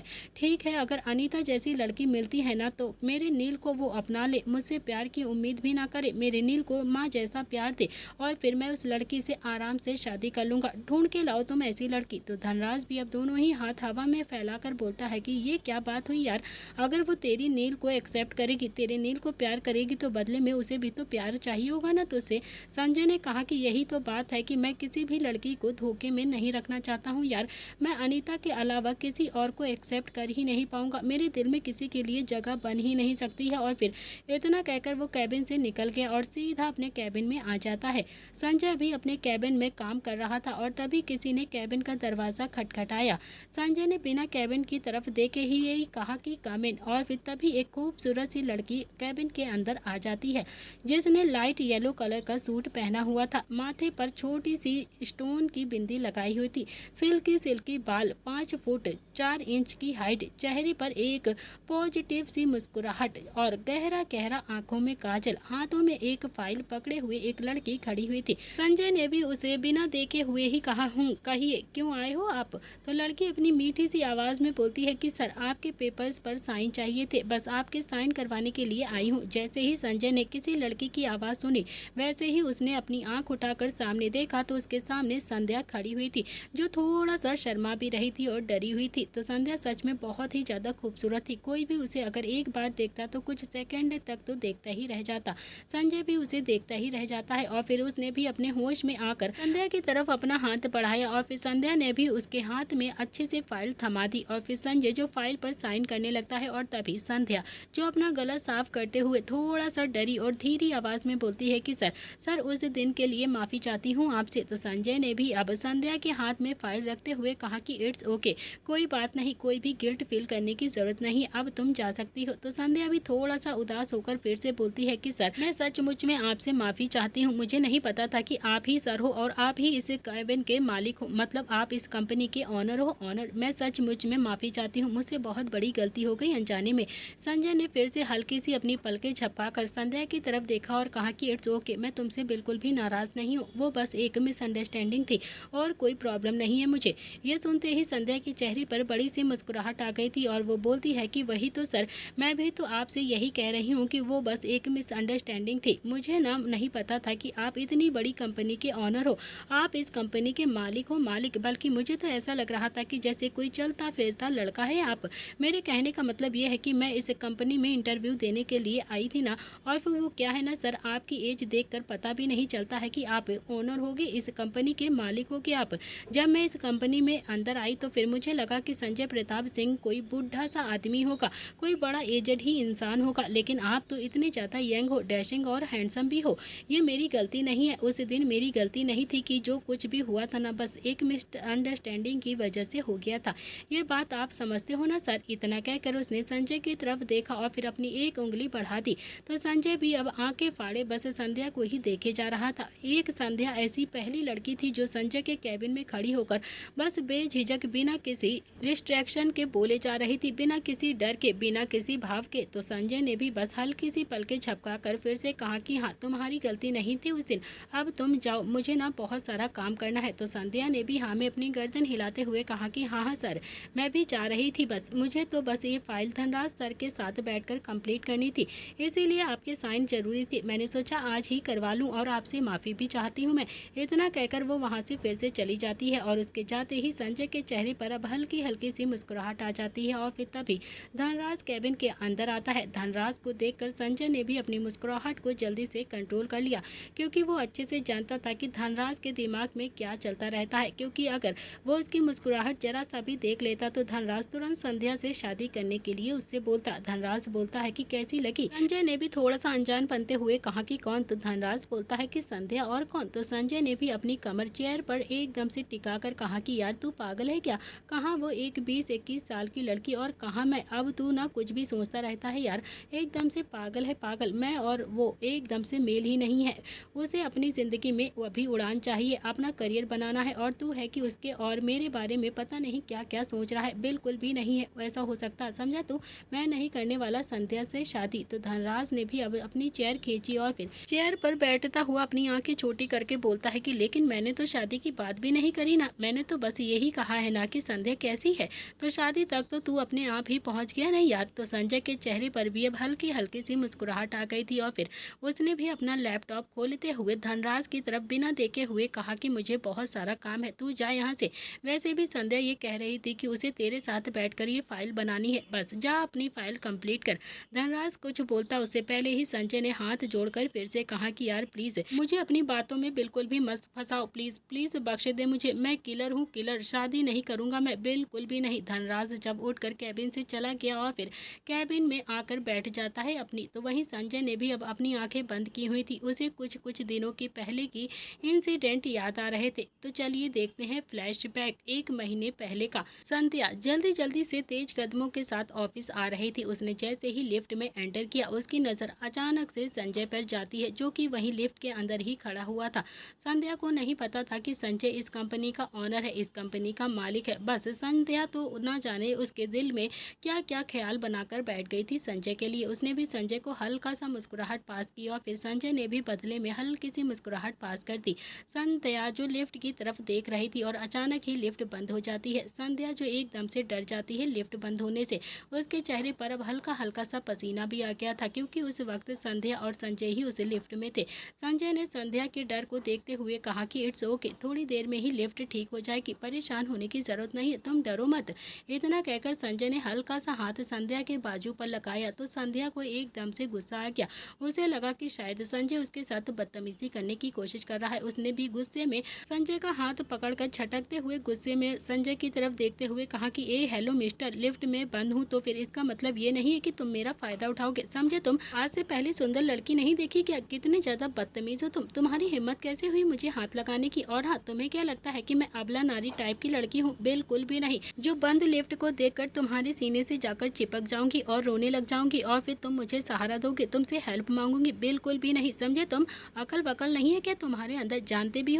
है, अगर अनीता जैसी लड़की मिलती है ना तो मेरे नील को वो अपना ले, मुझसे प्यार की उम्मीद भी ना करे, मेरे नील को माँ जैसा प्यार दे और फिर मैं उस लड़की से आराम से शादी कर लूँगा। ढूंढ के लाओ तुम ऐसी लड़की। तो धनराज भी अब दोनों ही हाथ हवा में फैलाकर बोलता है कि ये क्या बात हुई यार, अगर वो तेरी नील को एक्सेप्ट करेगी, तेरे नील को प्यार करेगी तो बदले में उसे भी तो प्यार चाहिए होगा ना तुझसे। संजय ने कहा कि यही तो बात है कि मैं किसी भी लड़की को धोखे में नहीं रखना चाहता हूँ यार, मैं अनीता के अलावा किसी और को एक्सेप्ट कर ही नहीं पाऊँगा, मेरे दिल में किसी के लिए जगह बन ही नहीं सकती है। और फिर इतना कहकर वो कैबिन से निकल गया और सीधा अपने कैबिन में आ जाता है। संजय भी अपने कैबिन में काम कर रहा था और तभी किसी ने कैबिन का दरवाज़ा खटखटाया। संजय ने बिना कैबिन की तरफ देखे ही यही कहा कि कम इन, और फिर तभी एक खूबसूरत सी लड़की कैबिन के अंदर आ जाती है जिसने लाइट येलो कलर का सूट पहना हुआ था, माथे पर छोटी सी स्टोन की बिंदी लगाई हुई थी, सिल्की बाल, 5 फुट 4 इंच की हाइट, चेहरे पर एक पॉजिटिव सी मुस्कुराहट और गहरा गहरा आंखों में काजल, हाथों में एक फाइल पकड़े हुए एक लड़की खड़ी हुई थी। संजय ने भी उसे बिना देखे हुए ही कहा, हूँ कहिए क्यों आए हो आप। तो लड़की अपनी मीठी सी आवाज़ में बोलती है कि सर आपके पेपर्स पर साइन चाहिए थे, बस आपके साइन करवाने के लिए आई हूँ। जैसे ही संजय ने किसी लड़की की आवाज़ सुनी वैसे ही उसने अपनी आंख उठाकर सामने देखा तो उसके सामने संध्या खड़ी हुई थी, जो थोड़ा सा शर्मा भी रही थी और डरी हुई थी। तो संध्या सच में बहुत ही ज़्यादा खूबसूरत थी, कोई भी उसे अगर एक बार देखता तो कुछ सेकंड तक तो देखता ही रह जाता। संजय भी उसे देखता ही रह जाता है और फिर उसने भी अपने होश में आकर संध्या की तरफ अपना हाथ बढ़ाया और फिर संध्या ने भी उसके हाथ में अच्छे से फाइल थमा दी और फिर संजय जो फाइल पर साइन करने लगता है और तभी संध्या जो अपना गला साफ करते हुए थोड़ा सा डरी और धीरी आवाज़ में बोलती है कि सर उस दिन के लिए माफ़ी चाहती हूँ आपसे। तो संजय ने भी अब संध्या के हाथ में फाइल रखते हुए कहा कि इट्स ओके, कोई बात नहीं, कोई भी गिल्ट फील करने की जरूरत नहीं, अब तुम जा सकती हो। तो संध्या भी थोड़ा सा उदास होकर फिर से बोलती है कि सर, मैं सचमुच में आपसे माफ़ी चाहती हूँ। मुझे नहीं पता था कि आप ही सर हो और आप ही इस कैबिन के मालिक हो, मतलब आप इस कंपनी के ऑनर हो। ऑनर, मैं सचमुच में माफ़ी चाहती हूँ, मुझसे बहुत बड़ी गलती हो गई अनजाने में। संजय ने फिर से हल्की सी अपनी पलकें झपकाकर संध्या की तरफ देखा और कहा कि इट्स ओके, मैं तुमसे बिल्कुल भी नाराज़ नहीं हूँ, वो बस एक मिसअंडरस्टैंडिंग थी और कोई प्रॉब्लम नहीं है मुझे। ये सुनते ही संध्या के चेहरे पर बड़ी सी मुस्कुराहट आ गई थी और वो बोलती है कि वही तो सर, मैं भी तो आपसे यही कह रही हूँ कि वो बस एक मिसअंडरस्टैंडिंग थी। मुझे ना नहीं पता था कि आप इतनी बड़ी कंपनी के ऑनर हो, आप इस कंपनी के मालिक हो। मालिक, बल्कि मुझे तो ऐसा लग रहा था कि जैसे कोई चलता फिरता लड़का है आप। मेरे कहने का मतलब ये है कि मैं इस कंपनी में इंटरव्यू देने के लिए आई थी ना, और फिर वो क्या है ना सर, आपकी एज देखकर पता भी नहीं चलता है कि आप ओनर होगे, इस कंपनी के मालिक होगे आप। जब मैं इस कंपनी में अंदर आई तो फिर मुझे लगा कि संजय प्रताप सिंह कोई बूढ़ा सा आदमी होगा, कोई बड़ा एजड ही इंसान होगा, लेकिन आप तो इतने ज़्यादा यंग हो, डैशिंग और हैंडसम भी हो। ये मेरी गलती नहीं है, उस दिन मेरी गलती नहीं थी कि जो कुछ भी हुआ था ना, बस एक मिसअंडरस्टैंडिंग की वजह से हो गया था। ये बात आप समझते हो ना सर। इतना कहकर उसने संजय की तरफ देखा और फिर अपनी एक उंगली बढ़ा दी। तो संजय भी अब आंखें फाड़े बस संध्या को ही देखे जा रहा था। एक संध्या ऐसी पहली लड़की थी जो संजय के कैबिन में खड़ी होकर बस बेझिझक बिना किसी रिस्ट्रैक्शन के बोले जा रही थी, बिना किसी डर के, बिना किसी भाव के। तो संजय ने भी बस हल्की सी पलकें झपकाकर फिर से कहा कि हाँ, तुम्हारी गलती नहीं थी उस दिन, अब तुम जाओ, मुझे ना बहुत सारा काम करना है। तो संध्या ने भी हाँ में अपनी गर्दन हिलाते हुए कहा कि हाँ हाँ सर, मैं भी जा रही थी, बस मुझे तो बस ये फाइल धनराज सर के साथ बैठकर कंप्लीट करनी थी, इसीलिए आपके साइन जरूरी थे, मैंने सोचा आज ही करवा लूँ और आपसे माफ़ी भी चाहती हूँ मैं। इतना कहकर वो वहाँ से फिर से चली जाती है और उसके जाते ही संजय के चेहरे पर अब हल्की हल्की सी मुस्कुराहट आ जाती है और फिर तभी धनराज कैबिन के अंदर आता है। धनराज को देखकर संजय ने भी अपनी मुस्कुराहट को जल्दी से कंट्रोल कर लिया, क्योंकि वो अच्छे से जानता था कि धनराज के दिमाग में क्या चलता रहता है, क्योंकि अगर वो उसकी मुस्कुराहट जरा सा भी देख लेता तो धनराज तुरंत संध्या से शादी करने के लिए उससे बोलता। धनराज बोलता है कि कैसी लगी। संजय ने भी थोड़ा सा अनजान बनते हुए कहा कि कौन। तो धनराज बोलता है कि संध्या और कौन। तो संजय ने भी अपनी कमर चेयर पर एकदम से टिकाकर कहा कि यार तू पागल है क्या, कहाँ वो एक 20-21 साल की लड़की और कहाँ मैं, अब तू ना कुछ भी सोचता रहता है यार, एकदम से पागल है पागल। मैं और वो एकदम से मेल ही नहीं है, उसे अपनी ज़िंदगी में अभी उड़ान चाहिए, अपना करियर बनाना है, और तू है कि उसके और मेरे बारे में पता नहीं क्या क्या सोच रहा है, बिल्कुल भी नहीं है ऐसा हो सकता, समझा तू, मैं नहीं करने वाला संध्या से शादी। तो धनराज ने भी अब अपनी चेयर खींची और फिर चेयर पर बैठता हुआ अपनी आंखें छोटी करके बोलता है कि लेकिन मैंने तो शादी की बात भी नहीं करी ना, मैंने तो बस यही कहा है ना कि संध्या कैसी है, तो शादी तक तो तू अपने आप ही पहुंच गया नहीं यार। तो संजय के चेहरे पर भी अब हल्की हल्की सी मुस्कुराहट आ गई थी और फिर उसने भी अपना लैपटॉप खोलते हुए धनराज की तरफ बिना देखे हुए कहा कि मुझे बहुत सारा काम है, तू जा यहाँ से। वैसे भी संध्या ये कह रही थी कि उसे तेरे साथ बैठकर ये फाइल बनानी है, बस जा अपनी फाइल कंप्लीट कर। धनराज कुछ बोलता उससे पहले ही संजय ने हाथ जोड़कर फिर से कहा कि यार प्लीज मुझे अपनी बातों में बिल्कुल भी मत फंसाओ, प्लीज प्लीज बख्श दे मुझे, मैं किलर हूँ किलर, शादी नहीं करूंगा मैं, बिल्कुल भी नहीं। धनराज जब उठकर कैबिन से चला गया और फिर कैबिन में आकर बैठ जाता है अपनी, तो वहीं संजय ने भी अब अपनी आंखें बंद की हुई थी, उसे कुछ दिनों के पहले की इंसिडेंट याद आ रहे थे। तो चलिए देखते हैं फ्लैशबैक 1 महीने पहले का। संध्या जल्दी जल्दी से तेज कदमों के साथ ऑफिस आ रही थी। उसने जैसे ही लिफ्ट में एंटर किया उसकी नज़र अचानक से संजय पर जाती है, जो कि वहीं लिफ्ट के अंदर ही खड़ा हुआ था। संध्या को नहीं पता था कि संजय इस कंपनी का ऑनर है, इस कंपनी का मालिक है। बस संध्या तो ना जाने उसके दिल में क्या क्या ख्याल बनाकर बैठ गई थी संजय के लिए। उसने भी संजय को हल्का सा मुस्कुराहट पास की और फिर संजय ने भी बदले में हल्की सी मुस्कुराहट पास कर दी। संध्या जो लिफ्ट की तरफ देख रही थी और अचानक ही लिफ्ट बंद हो जाती है। संध्या जो एकदम से डर जाती है लिफ्ट बंद होने से, उसके चेहरे पर अब हल्का हल्का सा पसीना भी आ गया था, क्योंकि उस वक्त संध्या और संजय ही उस लिफ्ट में थे। संजय ने संध्या के डर को देखते हुए कहा कि इट्स ओके, थोड़ी देर में ही लिफ्ट ठीक हो जाएगी, परेशान होने की जरूरत नहीं है, तुम डरो मत। इतना कहकर संजय ने हल्का सा हाथ संध्या के बाजू पर लगाया तो संध्या को एकदम से गुस्सा आ गया। उसे लगा कि शायद संजय उसके साथ बदतमीजी करने की कोशिश कर रहा है। उसने भी गुस्से में संजय का हाथ पकड़कर झटकते हुए गुस्से में संजय की तरफ देखते हुए कहा कि ए हेलो मिस्टर, लिफ्ट में बंद हूँ तो फिर इसका मतलब ये नहीं है कि तुम मेरा फायदा उठाओगे, समझे तुम? आज से पहले सुंदर लड़की नहीं देखी क्या? कितने ज्यादा बदतमीज हो तुम, तुम्हारी हिम्मत कैसे हुई मुझे हाथ लगाने की? और हाँ, तुम्हें क्या लगता है कि मैं अबला नारी टाइप की लड़की हूँ? बिल्कुल भी नहीं। जो बंद लिफ्ट को को देखकर तुम्हारे सीने से जाकर चिपक जाऊंगी और रोने लग जाऊंगी और फिर तुम मुझे सहारा दोगे, तुमसे हेल्प मांगूंगी। बिल्कुल भी नहीं, समझे? तुम अकल बकल नहीं है क्या तुम्हारे अंदर? जानते भी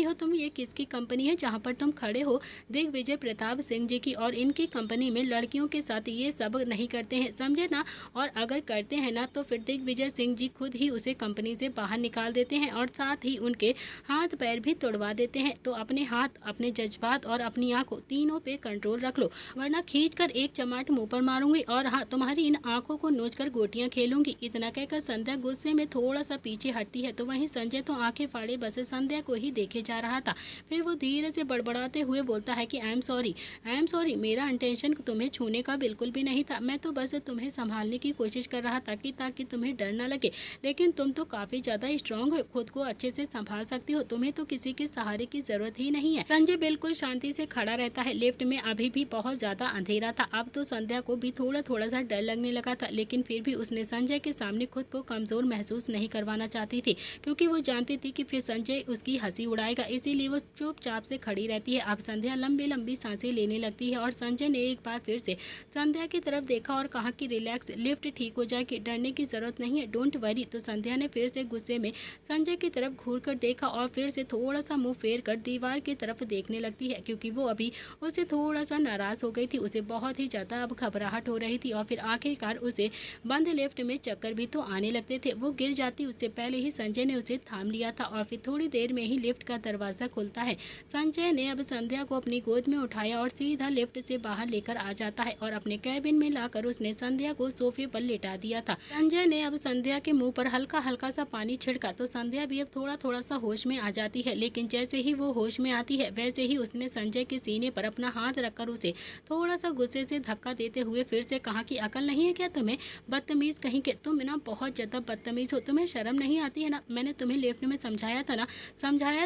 हो तुम ये किसकी कंपनी है जहाँ पर तुम खड़े हो? दिग्विजय प्रताप सिंह जी की। और इनकी कंपनी में लड़कियों के साथ ये सब नहीं करते हैं, समझे ना? और अगर करते हैं ना तो फिर दिग्विजय सिंह जी खुद ही उसे कंपनी से बाहर निकाल देते हैं और साथ ही उनके हाथ पैर भी तोड़वा देते हैं। तो अपने हाथ, अपने जज्बात और अपनी आंखों तीनों पे कंट्रोल रख लो, वरना खींचकर एक चमाट मुंह पर मारूंगी और हाँ, तुम्हारी इन आंखों को नोचकर गोटियां खेलूंगी। इतना कहकर संध्या गुस्से में थोड़ा सा पीछे हटती है तो वहीं संजय तो आंखें फाड़े बस संध्या को ही देखे जा रहा था। फिर वो धीरे से बड़बड़ाते हुए बोलता है कि आई एम सॉरी, मेरा इंटेंशन तुम्हें छूने का बिल्कुल भी नहीं था। मैं तो बस तुम्हें संभालने की कोशिश कर रहा था ताकि तुम्हें डर ना लगे। लेकिन तुम तो काफी ज्यादा स्ट्रांग हो, खुद को अच्छे से संभाल सकती हो, तुम्हें तो किसी के सहारे की जरूरत ही नहीं है। संजय बिल्कुल शांति से खड़ा रहता है। लिफ्ट में अभी भी बहुत ज्यादा अंधेरा था। अब तो संध्या को भी थोड़ा सा डर लगने लगा था, लेकिन फिर भी उसने संजय के सामने खुद को कमजोर महसूस नहीं करवाना चाहती थी, क्योंकि वो जानती थी कि फिर संजय उसकी हंसी उड़ाएगा। इसीलिए वो चुपचाप से खड़ी रहती है। अब संध्या लंबी लंबी सांसें लेने लगती है और संजय ने एक बार फिर से संध्या की तरफ देखा और कहा कि रिलैक्स, लिफ्ट ठीक हो जाएगी, डरने की जरूरत नहीं है, डोंट वरी। तो संध्या ने फिर से गुस्से में संजय की तरफ घूर कर देखा और फिर से थोड़ा सा मुंह फेर कर दीवार की तरफ देखने लगती है, क्योंकि वो अभी उससे थोड़ा सा नाराज हो गई थी। उसे बहुत ही ज्यादा अब घबराहट हो रही थी और फिर आखिरकार उसे बंद लिफ्ट में चक्कर भी तो आने लगते थे। वो गिर जाती उससे पहले ही संजय ने उसे थाम लिया था और फिर थोड़ी देर में ही लिफ्ट का दरवाजा खुलता है। संजय ने अब संध्या को अपनी गोद में उठाया और सीधा लिफ्ट से बाहर लेकर आ जाता है और अपने कैबिन में लाकर उसने संध्या को सोफे पर लेटा दिया था। संजय ने अब संध्या के मुंह पर हल्का हल्का सा पानी छिड़का तो संध्या भी अब थोड़ा सा होश में आ जाती है। लेकिन जैसे ही वो होश में आती है वैसे ही उसने संजय के सीने पर अपना हाथ रखकर उसे थोड़ा सा गुस्से से धक्का देते हुए फिर से कहा कि अकल नहीं है क्या तुम्हें, बदतमीज कहीं के? तुम ना बहुत ज्यादा बदतमीज हो, तुम्हें शर्म नहीं आती है ना? मैंने तुम्हें लिफ्ट में समझाया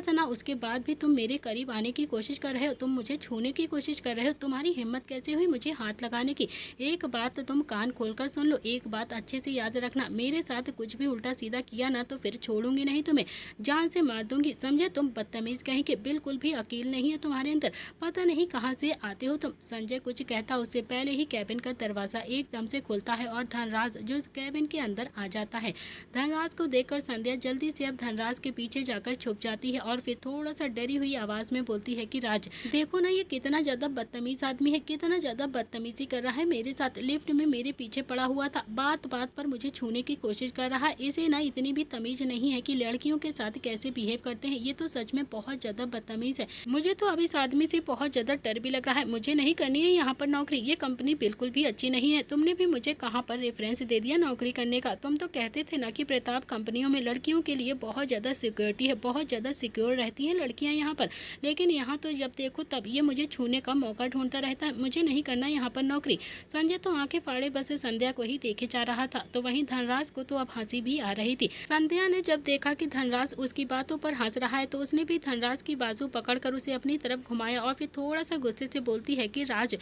था ना, उसके बाद भी तुम मेरे करीब आने की कोशिश कर रहे हो, तुम मुझे छूने की कोशिश कर रहे हो। तुम्हारी हिम्मत कैसे हुई मुझे हाथ लगाने की? एक बात तो तुम कान खोलकर सुन लो, एक बात अच्छे से याद रखना, मेरे साथ कुछ भी उल्टा सीधा किया ना तो फिर छोड़ूंगी नहीं तुम्हें, जान से मार दूंगी, समझे? तुम बदतमीज कहीं के, बिल्कुल भी अकील नहीं है तुम्हारे अंदर, पता नहीं कहाँ से आते हो तुम। संजय कुछ कहता उससे पहले ही कैबिन का दरवाजा एकदम से खुलता है और धनराज जो कैबिन के अंदर आ जाता है। धनराज को देखकर संध्या जल्दी से अब धनराज के पीछे जाकर छुप जाती है और फिर थोड़ा सा डरी हुई आवाज में बोलती है कि राज देखो ना, ये कितना ज्यादा बदतमीज आदमी है, कितना ज्यादा बदतमीजी कर रहा है मेरे साथ, लिफ्ट में मेरे पीछे पड़ा हुआ था, बात बात पर मुझे छूने की कोशिश कर रहा है। इसे ना इतनी भी तमीज नहीं है कि लड़कियों के साथ कैसे बिहेव करते हैं, ये तो सच में बहुत ज्यादा बदतमीज है। मुझे तो अब इस आदमी से बहुत ज्यादा डर भी लग रहा है। मुझे नहीं करनी है यहाँ पर नौकरी, ये कंपनी बिल्कुल भी अच्छी नहीं है। तुमने भी मुझे कहाँ पर रेफरेंस दे दिया नौकरी करने का? तुम तो कहते थे ना कि प्रताप कंपनियों में लड़कियों के लिए बहुत ज्यादा सिक्योरिटी है, बहुत ज्यादा सिक्योर रहती हैं लड़कियां यहाँ पर, लेकिन यहाँ तो जब देखो तब ये मुझे छूने का मौका ढूंढता रहता है। मुझे नहीं करना यहाँ पर नौकरी। संजय तो आंखें फाड़े बस संध्या को ही देखे जा रहा था। तो वहीं धनराज को तो अब हंसी भी आ रही थी। संध्या ने जब देखा कि धनराज उसकी बातों पर हंस रहा है तो उसने भी धनराज की बाजू पकड़कर उसे अपनी तरफ घुमाया और फिर थोड़ा सा गुस्से से बोलती है कि राज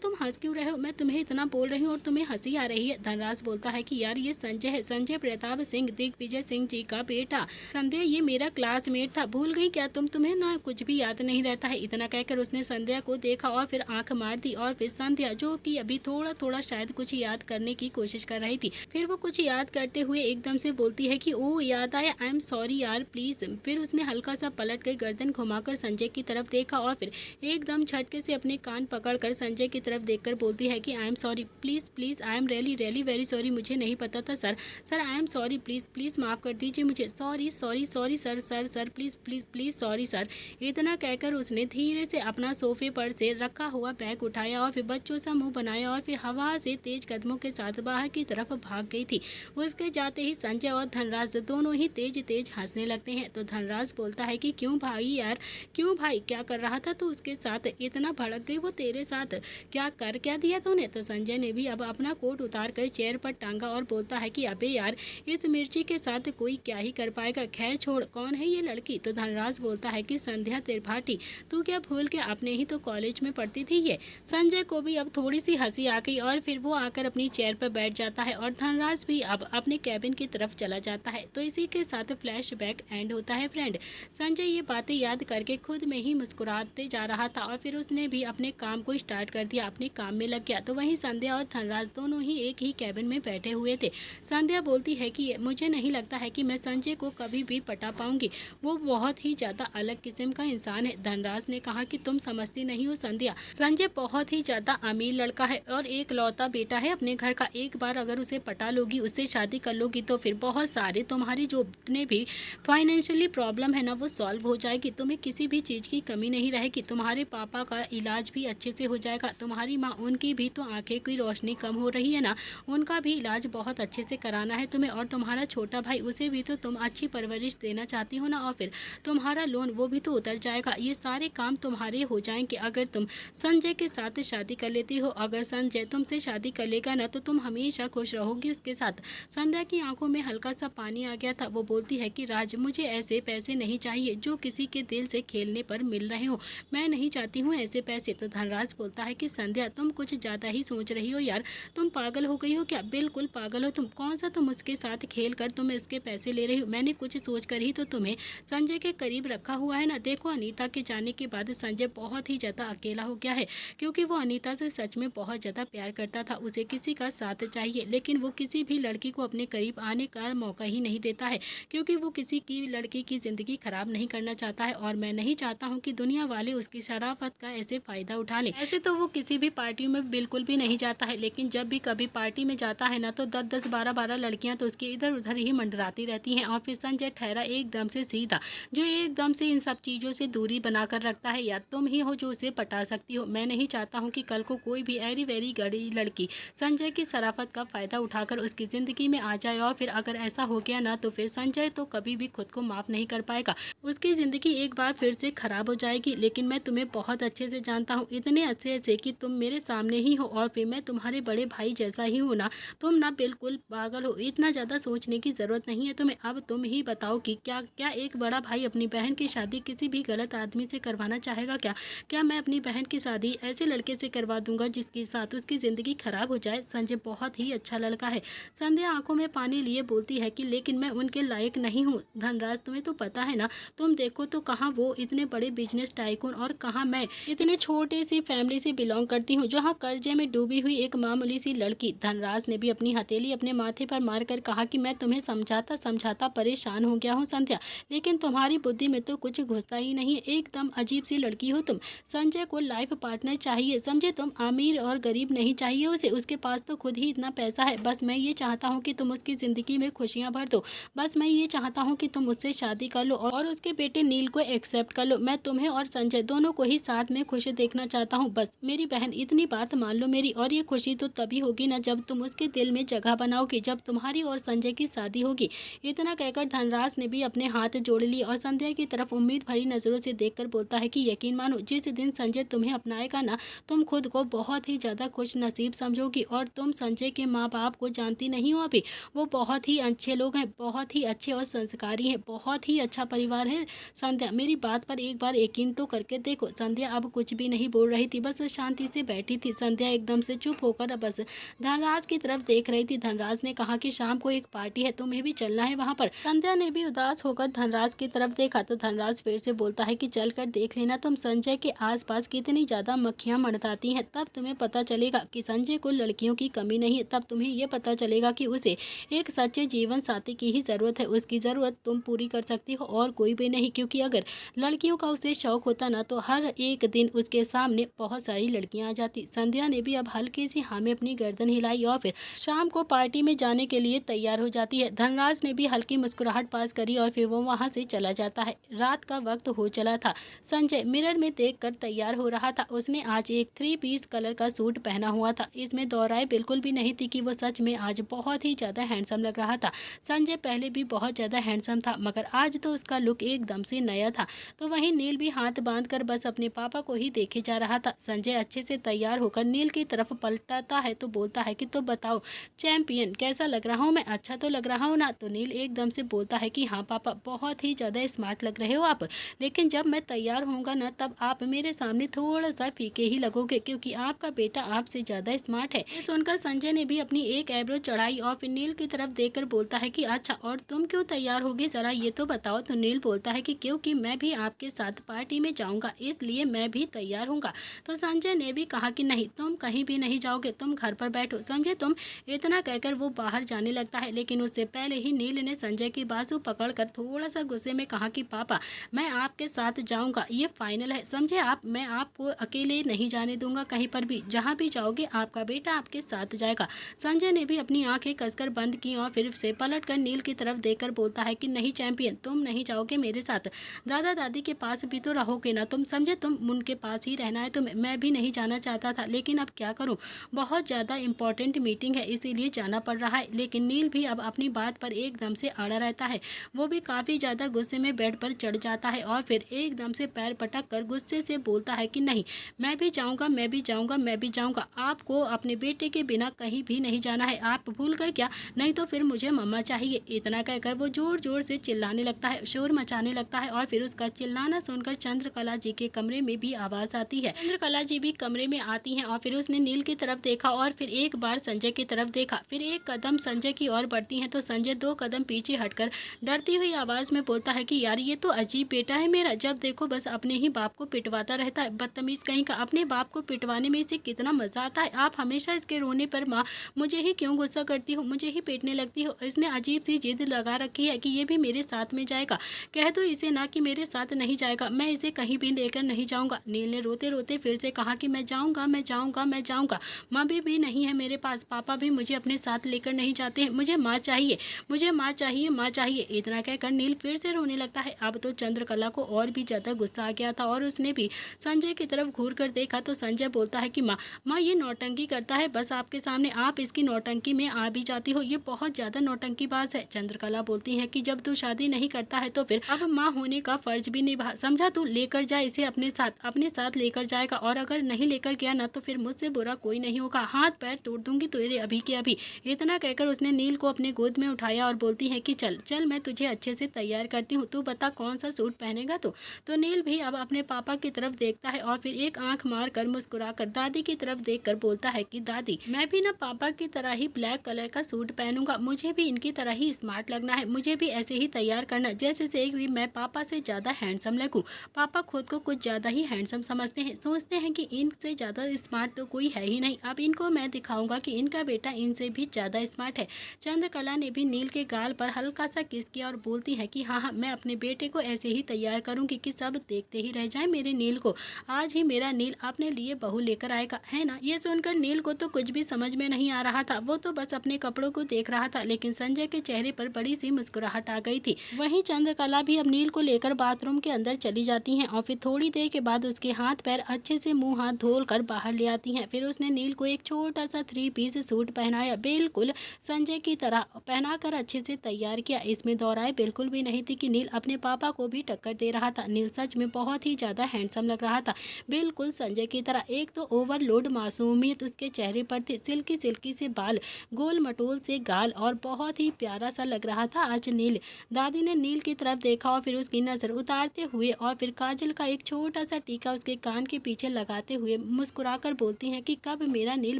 तुम हंस क्यों रहे हो? मैं तुम्हें इतना बोल रही हूँ और तुम्हें हंसी आ रही है। धनराज बोलता है कि यार ये संजय है, संजय प्रताप सिंह, दिग्विजय सिंह जी का बेटा। संध्या ये मेरा क्लासमेट था, भूल गई क्या तुम? तुम्हें ना कुछ भी याद नहीं रहता है। इतना कहकर उसने संध्या को देखा और फिर आंख मार दी और फिर संध्या जो कि अभी थोड़ा शायद कुछ याद करने की कोशिश कर रही थी, फिर वो कुछ याद करते हुए एकदम से बोलती है कि ओ याद आया, आई एम सॉरी यार प्लीज। फिर उसने हल्का सा पलट कर गर्दन घुमाकर संजय की तरफ देखा और फिर एकदम झटके से अपने कान पकड़कर संजय की तरफ देखकर बोलती है कि I am sorry, please I am really very sorry, मुझे नहीं पता था sir I am sorry, please माफ कर दीजिए मुझे, sorry sir please sorry sir. इतना कहकर उसने धीरे से अपना सोफे पर से रखा हुआ बैग उठाया और फिर बच्चों सा मुंह बनाया और फिर हवा से तेज कदमों के साथ बाहर की तरफ भाग गई थी। उसके जाते ही संजय और धनराज दोनों ही तेज हंसने लगते हैं। तो धनराज बोलता है कि क्यों भाई यार, क्यों भाई, क्या कर रहा था तू उसके साथ? इतना भड़क गई वो तेरे साथ, क्या दिया तूने? तो संजय ने भी अब अपना कोट उतार कर चेयर पर टांगा और बोलता है कि अबे यार इस मिर्ची के साथ कोई क्या ही कर पाएगा, खैर छोड़, कौन है ये लड़की? तो धनराज बोलता है कि संध्या त्रिपाठी, तू क्या भूल के अपने ही तो कॉलेज में पढ़ती थी ये। संजय को भी अब थोड़ी सी हंसी आ गई और फिर वो आकर अपनी चेयर पर बैठ जाता है और धनराज भी अब अपने कैबिन की तरफ चला जाता है। तो इसी के साथ फ्लैशबैक एंड होता है फ्रेंड। संजय ये बातें याद करके खुद में ही मुस्कुराते जा रहा था और फिर उसने भी अपने कान काम को स्टार्ट कर दिया, अपने काम में लग गया। तो वहीं संध्या और धनराज दोनों ही एक ही कैबिन में बैठे हुए थे। संध्या बोलती है कि मुझे नहीं लगता है कि मैं संजय को कभी भी पटा पाऊंगी, वो बहुत ही ज़्यादा अलग किस्म का इंसान है। धनराज ने कहा कि तुम समझती नहीं हो संध्या, संजय बहुत ही ज़्यादा अमीर लड़का है और एक लौता बेटा है अपने घर का। एक बार अगर उसे पटा लोगी, उससे शादी कर लोगी तो फिर बहुत सारे तुम्हारी जो जितने भी फाइनेंशियली प्रॉब्लम है ना वो सॉल्व हो जाएगी। तुम्हें किसी भी चीज़ की कमी नहीं रहेगी। तुम्हारे पापा का इलाज भी अच्छे से हो जाएगा। तुम्हारी माँ, उनकी भी तो आंखें की रोशनी कम हो रही है ना, उनका भी इलाज बहुत अच्छे से कराना है तुम्हें। और तुम्हारा छोटा भाई, उसे भी तो तुम अच्छी परवरिश देना चाहती हो ना, और फिर तुम्हारा लोन वो भी तो उतर जाएगा। ये सारे काम तुम्हारे हो जाएंगे अगर तुम संजय के साथ शादी कर लेती हो। अगर संजय तुमसे शादी कर लेगा ना तो तुम हमेशा खुश रहोगी उसके साथ। संध्या की आंखों में हल्का सा पानी आ गया था। वो बोलती है कि राज, मुझे ऐसे पैसे नहीं चाहिए जो किसी के दिल से खेलने पर मिल रहे हो। मैं नहीं चाहती हूँ ऐसे पैसे। तो धनराज बोलता है कि संध्या, तुम कुछ ज़्यादा ही सोच रही हो यार, तुम पागल हो गई हो क्या? बिल्कुल पागल हो तुम। कौन सा तुम उसके साथ खेल कर तुम्हें उसके पैसे ले रही हो? मैंने कुछ सोच कर ही तो तुम्हें संजय के करीब रखा हुआ है ना। देखो, अनीता के जाने के बाद संजय बहुत ही ज़्यादा अकेला हो गया है, क्योंकि वो अनीता से सच में बहुत ज़्यादा प्यार करता था। उसे किसी का साथ चाहिए, लेकिन वो किसी भी लड़की को अपने करीब आने का मौका ही नहीं देता है, क्योंकि वो किसी की लड़की की ज़िंदगी खराब नहीं करना चाहता है। और मैं नहीं चाहता हूँ कि दुनिया वाले उसकी शराफत का ऐसे फ़ायदा उठा लें। ऐसे तो वो किसी भी पार्टी में बिल्कुल भी नहीं जाता है, लेकिन जब भी कभी पार्टी में जाता है ना तो 10-10, 12-12 लड़कियाँ तो उसकी इधर उधर ही मंडराती रहती हैं। और फिर संजय ठहरा एकदम से सीधा, जो एकदम से इन सब चीज़ों से दूरी बनाकर रखता है। या तुम ही हो जो उसे पटा सकती हो। मैं नहीं चाहता हूँ कि कल को कोई भी ऐरी वैरी गड़ी लड़की संजय की शराफत का फ़ायदा उठाकर उसकी ज़िंदगी में आ जाए। और फिर अगर ऐसा हो गया ना तो फिर संजय तो कभी भी खुद को माफ़ नहीं कर पाएगा। उसकी ज़िंदगी एक बार फिर से ख़राब हो जाएगी। लेकिन मैं तुम्हें बहुत अच्छे से जानता हूँ, इतने अच्छे से कि तुम मेरे सामने ही हो और फिर मैं तुम्हारे बड़े भाई जैसा ही हूँ ना। तुम ना बिल्कुल पागल हो, इतना ज़्यादा सोचने की ज़रूरत नहीं है तुम्हें। अब तुम ही बताओ कि क्या एक बड़ा भाई अपनी बहन की शादी किसी भी गलत आदमी से करवाना चाहेगा क्या? क्या मैं अपनी बहन की शादी ऐसे लड़के से करवा दूंगा जिसके साथ उसकी ज़िंदगी ख़राब हो जाए? संजय बहुत ही अच्छा लड़का है। संध्या आंखों में पानी लिए बोलती है कि लेकिन मैं उनके लायक नहीं हूँ। धनराज, तुम्हें तो पता है ना, तुम देखो तो कहाँ वो इतने बड़े बिजनेस टाइकून और कहाँ मैं इतने छोटे सी फैमिली से बिलोंग करती हूँ, जहाँ कर्जे में डूबी हुई एक मामूली सी लड़की। धनराज ने भी अपनी हथेली अपने माथे पर मारकर कहा कि मैं तुम्हें समझाता समझाता परेशान हो गया हूँ संध्या, लेकिन तुम्हारी बुद्धि में तो कुछ घुसता ही नहीं है। एकदम अजीब सी लड़की हो तुम। संजय को लाइफ पार्टनर चाहिए, समझे तुम? अमीर और गरीब नहीं चाहिए उसे, उसके पास तो खुद ही इतना पैसा है। बस मैं ये चाहता हूँ कि तुम उसकी ज़िंदगी में खुशियाँ भर दो। बस मैं ये चाहता हूँ कि तुम उससे शादी कर लो और उसके बेटे नील को एक्सेप्ट कर लो। मैं तुम्हें और संजय दोनों को ही साथ में खुश देखना चाहता हूँ। बस मेरी बहन, इतनी बात मान लो मेरी। और ये खुशी तो तभी होगी ना जब तुम उसके दिल में जगह बनाओगी, जब तुम्हारी और संजय की शादी होगी। इतना कहकर धनराज ने भी अपने हाथ जोड़ लिए और संध्या की तरफ उम्मीद भरी नज़रों से देखकर बोलता है कि यकीन मानो, जिस दिन संजय तुम्हें अपनाएगा ना, तुम खुद को बहुत ही ज़्यादा खुश नसीब समझोगी। और तुम संजय के माँ बाप को जानती नहीं हो अभी, वो बहुत ही अच्छे लोग हैं, बहुत ही अच्छे और संस्कारी हैं, बहुत ही अच्छा परिवार है। संध्या, मेरी बात पर एक बार यकीन तो करके देखो। संध्या अब कुछ भी नहीं बोल रही थी, बस शांति से बैठी थी। संध्या एकदम से चुप होकर बस धनराज की तरफ देख रही थी। धनराज ने कहा कि शाम को एक पार्टी है, तुम्हें भी चलना है वहाँ पर। संध्या ने भी उदास होकर धनराज की तरफ देखा तो धनराज फिर से बोलता है कि चल कर देख लेना तुम संजय के आसपास कितनी ज़्यादा मक्खियाँ मंडराती हैं, तब तुम्हें पता चलेगा कि संजय को लड़कियों की कमी नहीं है। तब तुम्हें ये पता चलेगा कि उसे एक सच्चे जीवन साथी की ही ज़रूरत है। उसकी ज़रूरत तुम पूरी कर सकती हो और कोई भी नहीं, क्योंकि अगर लड़कियों का उसे शौक होता ना तो हर एक दिन उसके सामने बहुत सारी लड़कियां आ जाती। संध्या ने भी अब हल्की सी हाँ में अपनी गर्दन हिलाई और फिर शाम को पार्टी में जाने के लिए तैयार हो जाती है। धनराज ने भी हल्की मुस्कुराहट पास करी और फिर वो वहाँ से चला जाता है। रात का वक्त हो चला था। संजय मिरर में देखकर तैयार हो रहा था। उसने आज एक 3 पीस कलर का सूट पहना हुआ था। इसमें दोहराए बिल्कुल भी नहीं थी कि वो सच में आज बहुत ही ज़्यादा हैंडसम लग रहा था। संजय पहले भी बहुत ज़्यादा हैंडसम था, मगर आज तो उसका लुक एकदम से नया था। तो वहीं नील भी हाथ बांधकर बस अपने पापा को ही देखे जा रहा था। संजय अच्छे से तैयार होकर नील की तरफ पलटता है तो बोलता है कि तो बताओ चैंपियन, कैसा लग रहा हूँ मैं? अच्छा तो लग रहा हूँ ना? तो नील एकदम से बोलता है कि हाँ पापा, बहुत ही ज़्यादा स्मार्ट लग रहे हो आप, लेकिन जब मैं तैयार होऊंगा ना तब आप मेरे सामने थोड़ा सा फीके ही लगोगे, क्योंकि आपका बेटा आपसे ज़्यादा स्मार्ट है। ये सुनकर संजय ने भी अपनी एक आईब्रो चढ़ाई और फिर नील की तरफ देखकर बोलता है कि अच्छा, और तुम क्यों तैयार होगी, ज़रा ये तो बताओ। तो नील बोलता है कि क्योंकि मैं भी आपके साथ पार्टी में जाऊंगा, इसलिए मैं भी तैयार हूँगा। तो संजय ने भी कहा कि नहीं, तुम कहीं भी नहीं जाओगे, तुम घर पर बैठो संजय तुम। इतना कहकर वो बाहर जाने लगता है, लेकिन उससे पहले ही नील ने संजय की बाजू पकड़कर थोड़ा सा गुस्से में कहा कि पापा, मैं आपके साथ जाऊंगा, ये फाइनल है, समझे आप। मैं आपको अकेले नहीं जाने दूंगा कहीं पर भी, जहाँ भी जाओगे आपका बेटा आपके साथ जाएगा। संजय ने भी अपनी आंखें कसकर बंद की और फिर से पलटकर नील की तरफ देखकर बोलता है कि नहीं चैंपियन, तुम नहीं जाओगे मेरे साथ, दादा दादी के पास भी तो रहोगे ना तुम, समझे, तुम उनके पास ही रहना है तुम्हें। मैं भी नहीं जाना चाहता था, लेकिन अब क्या करूं, बहुत ज़्यादा इंपॉर्टेंट मीटिंग है इसीलिए जाना पड़ रहा है। लेकिन नील भी अब अपनी बात पर एकदम से अड़ा रहता है। वो भी काफ़ी ज़्यादा गुस्से में बेड पर चढ़ जाता है और फिर एकदम से पैर पटक कर गुस्से से बोलता है कि नहीं, मैं भी जाऊँगा, मैं भी जाऊँगा, मैं भी जाऊँगा। आपको अपने बेटे के बिना कहीं भी नहीं जाना है, आप भूल गए क्या, नहीं तो फिर मुझे मम्मा चाहिए। इतना कहकर वो जोर जोर से चिल्लाने लगता है, शोर मचाने लगता है और फिर उसका चिल्लाना सुनकर चंद्रकला जी के कमरे में भी आवाज़ आती है। चंद्रकला जी भी कमरे में आती हैं और फिर उसने नील की तरफ देखा और फिर एक बार संजय की तरफ देखा, फिर एक कदम संजय की ओर बढ़ती हैं तो संजय 2 कदम पीछे हटकर डरती हुई आवाज़ में बोलता है कि यार ये तो अजीब बेटा है मेरा, जब देखो बस अपने ही बाप को पिटवाता रहता है, बदतमीज़ कहीं का। अपने बाप को पिटवाने में इसे कितना मज़ा आता है, आप हमेशा इसके रोने पर माँ मुझे ही क्यों गुस्सा करती हो, मुझे ही पीटने लगती हो। इसने अजीब सी जिद लगा रखी है कि ये भी मेरे साथ में जाएगा, कह दो इसे ना कि मेरे साथ नहीं जाएगा, मैं इसे कहीं भी लेकर नहीं जाऊँगा। नील ने रोते रोते फिर से कहा कि मैं जाऊँगा, मैं जाऊँगा, मैं जाऊँगा, मम्मी भी नहीं है मेरे पास, पापा भी मुझे अपने साथ लेकर नहीं जाते हैं, मुझे माँ चाहिए, मुझे माँ चाहिए, माँ चाहिए। इतना कहकर नील फिर से रोने लगता है। अब तो चंद्रकला को और भी ज़्यादा गुस्सा आ गया था और उसने भी संजय की तरफ घूर कर देखा तो संजय बोलता है कि माँ, माँ ये नौटंकी करता है बस आपके सामने, आप इसकी नौटंकी में आ भी जाती हो, ये बहुत ज़्यादा नौटंकीबाज है। चंद्रकला बोलती है कि जब तू शादी नहीं करता है तो फिर अब माँ होने का फर्ज भी निभा, समझा, तू लेकर जा इसे अपने साथ लेकर जाएगा, और अगर नहीं लेकर गया ना तो फिर मुझसे बुरा कोई नहीं होगा, हाथ पैर तोड़ दूंगी तेरे अभी के अभी। इतना कहकर उसने नील को अपने गोद में उठाया और बोलती है कि चल चल मैं तुझे अच्छे से तैयार करती हूँ, तू बता कौन सा सूट पहनेगा तू। तो नील भी अब अपने पापा की तरफ देखता है और फिर एक आंख मार कर मुस्कुरा कर दादी की तरफ देख कर बोलता है कि दादी, मैं भी ना पापा की तरह ही ब्लैक कलर का सूट पहनूंगा, मुझे भी इनकी तरह ही स्मार्ट लगना है, मुझे भी ऐसे ही तैयार करना जैसे से भी मैं पापा से ज़्यादा हैंडसम लगूँ। पापा खुद को कुछ ज़्यादा ही हैंडसम समझते हैं, सोचते हैं कि इनसे ज़्यादा स्मार्ट तो कोई है ही नहीं, अब इनको मैं दिखाऊंगा कि इनका बेटा इनसे भी ज़्यादा स्मार्ट है। चंद्रकला ने भी नील के गाल पर हल्का सा किस किया और बोलती है कि हाँ हाँ, मैं अपने बेटे को ऐसे ही तैयार करूंगी कि सब देखते ही रह जाए मेरे नील को, आज ही मेरा नील अपने लिए बहू लेकर आएगा, है ना। ये सुनकर नील को तो कुछ भी समझ में नहीं आ रहा था, वो तो बस अपने कपड़ों को देख रहा था, लेकिन संजय के चेहरे पर बड़ी सी मुस्कुराहट आ गई थी। वहीं चंद्रकला भी अब नील को लेकर बाथरूम के अंदर चली जाती हैं और फिर थोड़ी देर के बाद उसके हाथ पैर अच्छे से मुंह हाथ धोल कर बाहर ले आती हैं। फिर उसने नील को एक छोटा सा 3 पीस सूट पहनाया, बिल्कुल संजय की तरह पहनाकर अच्छे से तैयार किया। इसमें दौराए बिल्कुल भी नहीं थी कि नील अपने पापा को भी टक्कर दे रहा था। नील सच में बहुत ही ज़्यादा हैंडसम लग रहा था, बिल्कुल संजय की तरह। एक तो ओवरलोड मासूमियत उसके चेहरे पर थी, सिल्की सिल्की से बाल, गोल मटोल से गाल और बहुत ही प्यारा सा लग रहा था आज नील। दादी ने नील की तरफ देखा और फिर उसकी नज़र उतारते हुए और फिर काजल का एक छोटा सा टीका उसके कान के पीछे लगाते हुए मुस्कुराकर बोलती हैं कि कब मेरा नील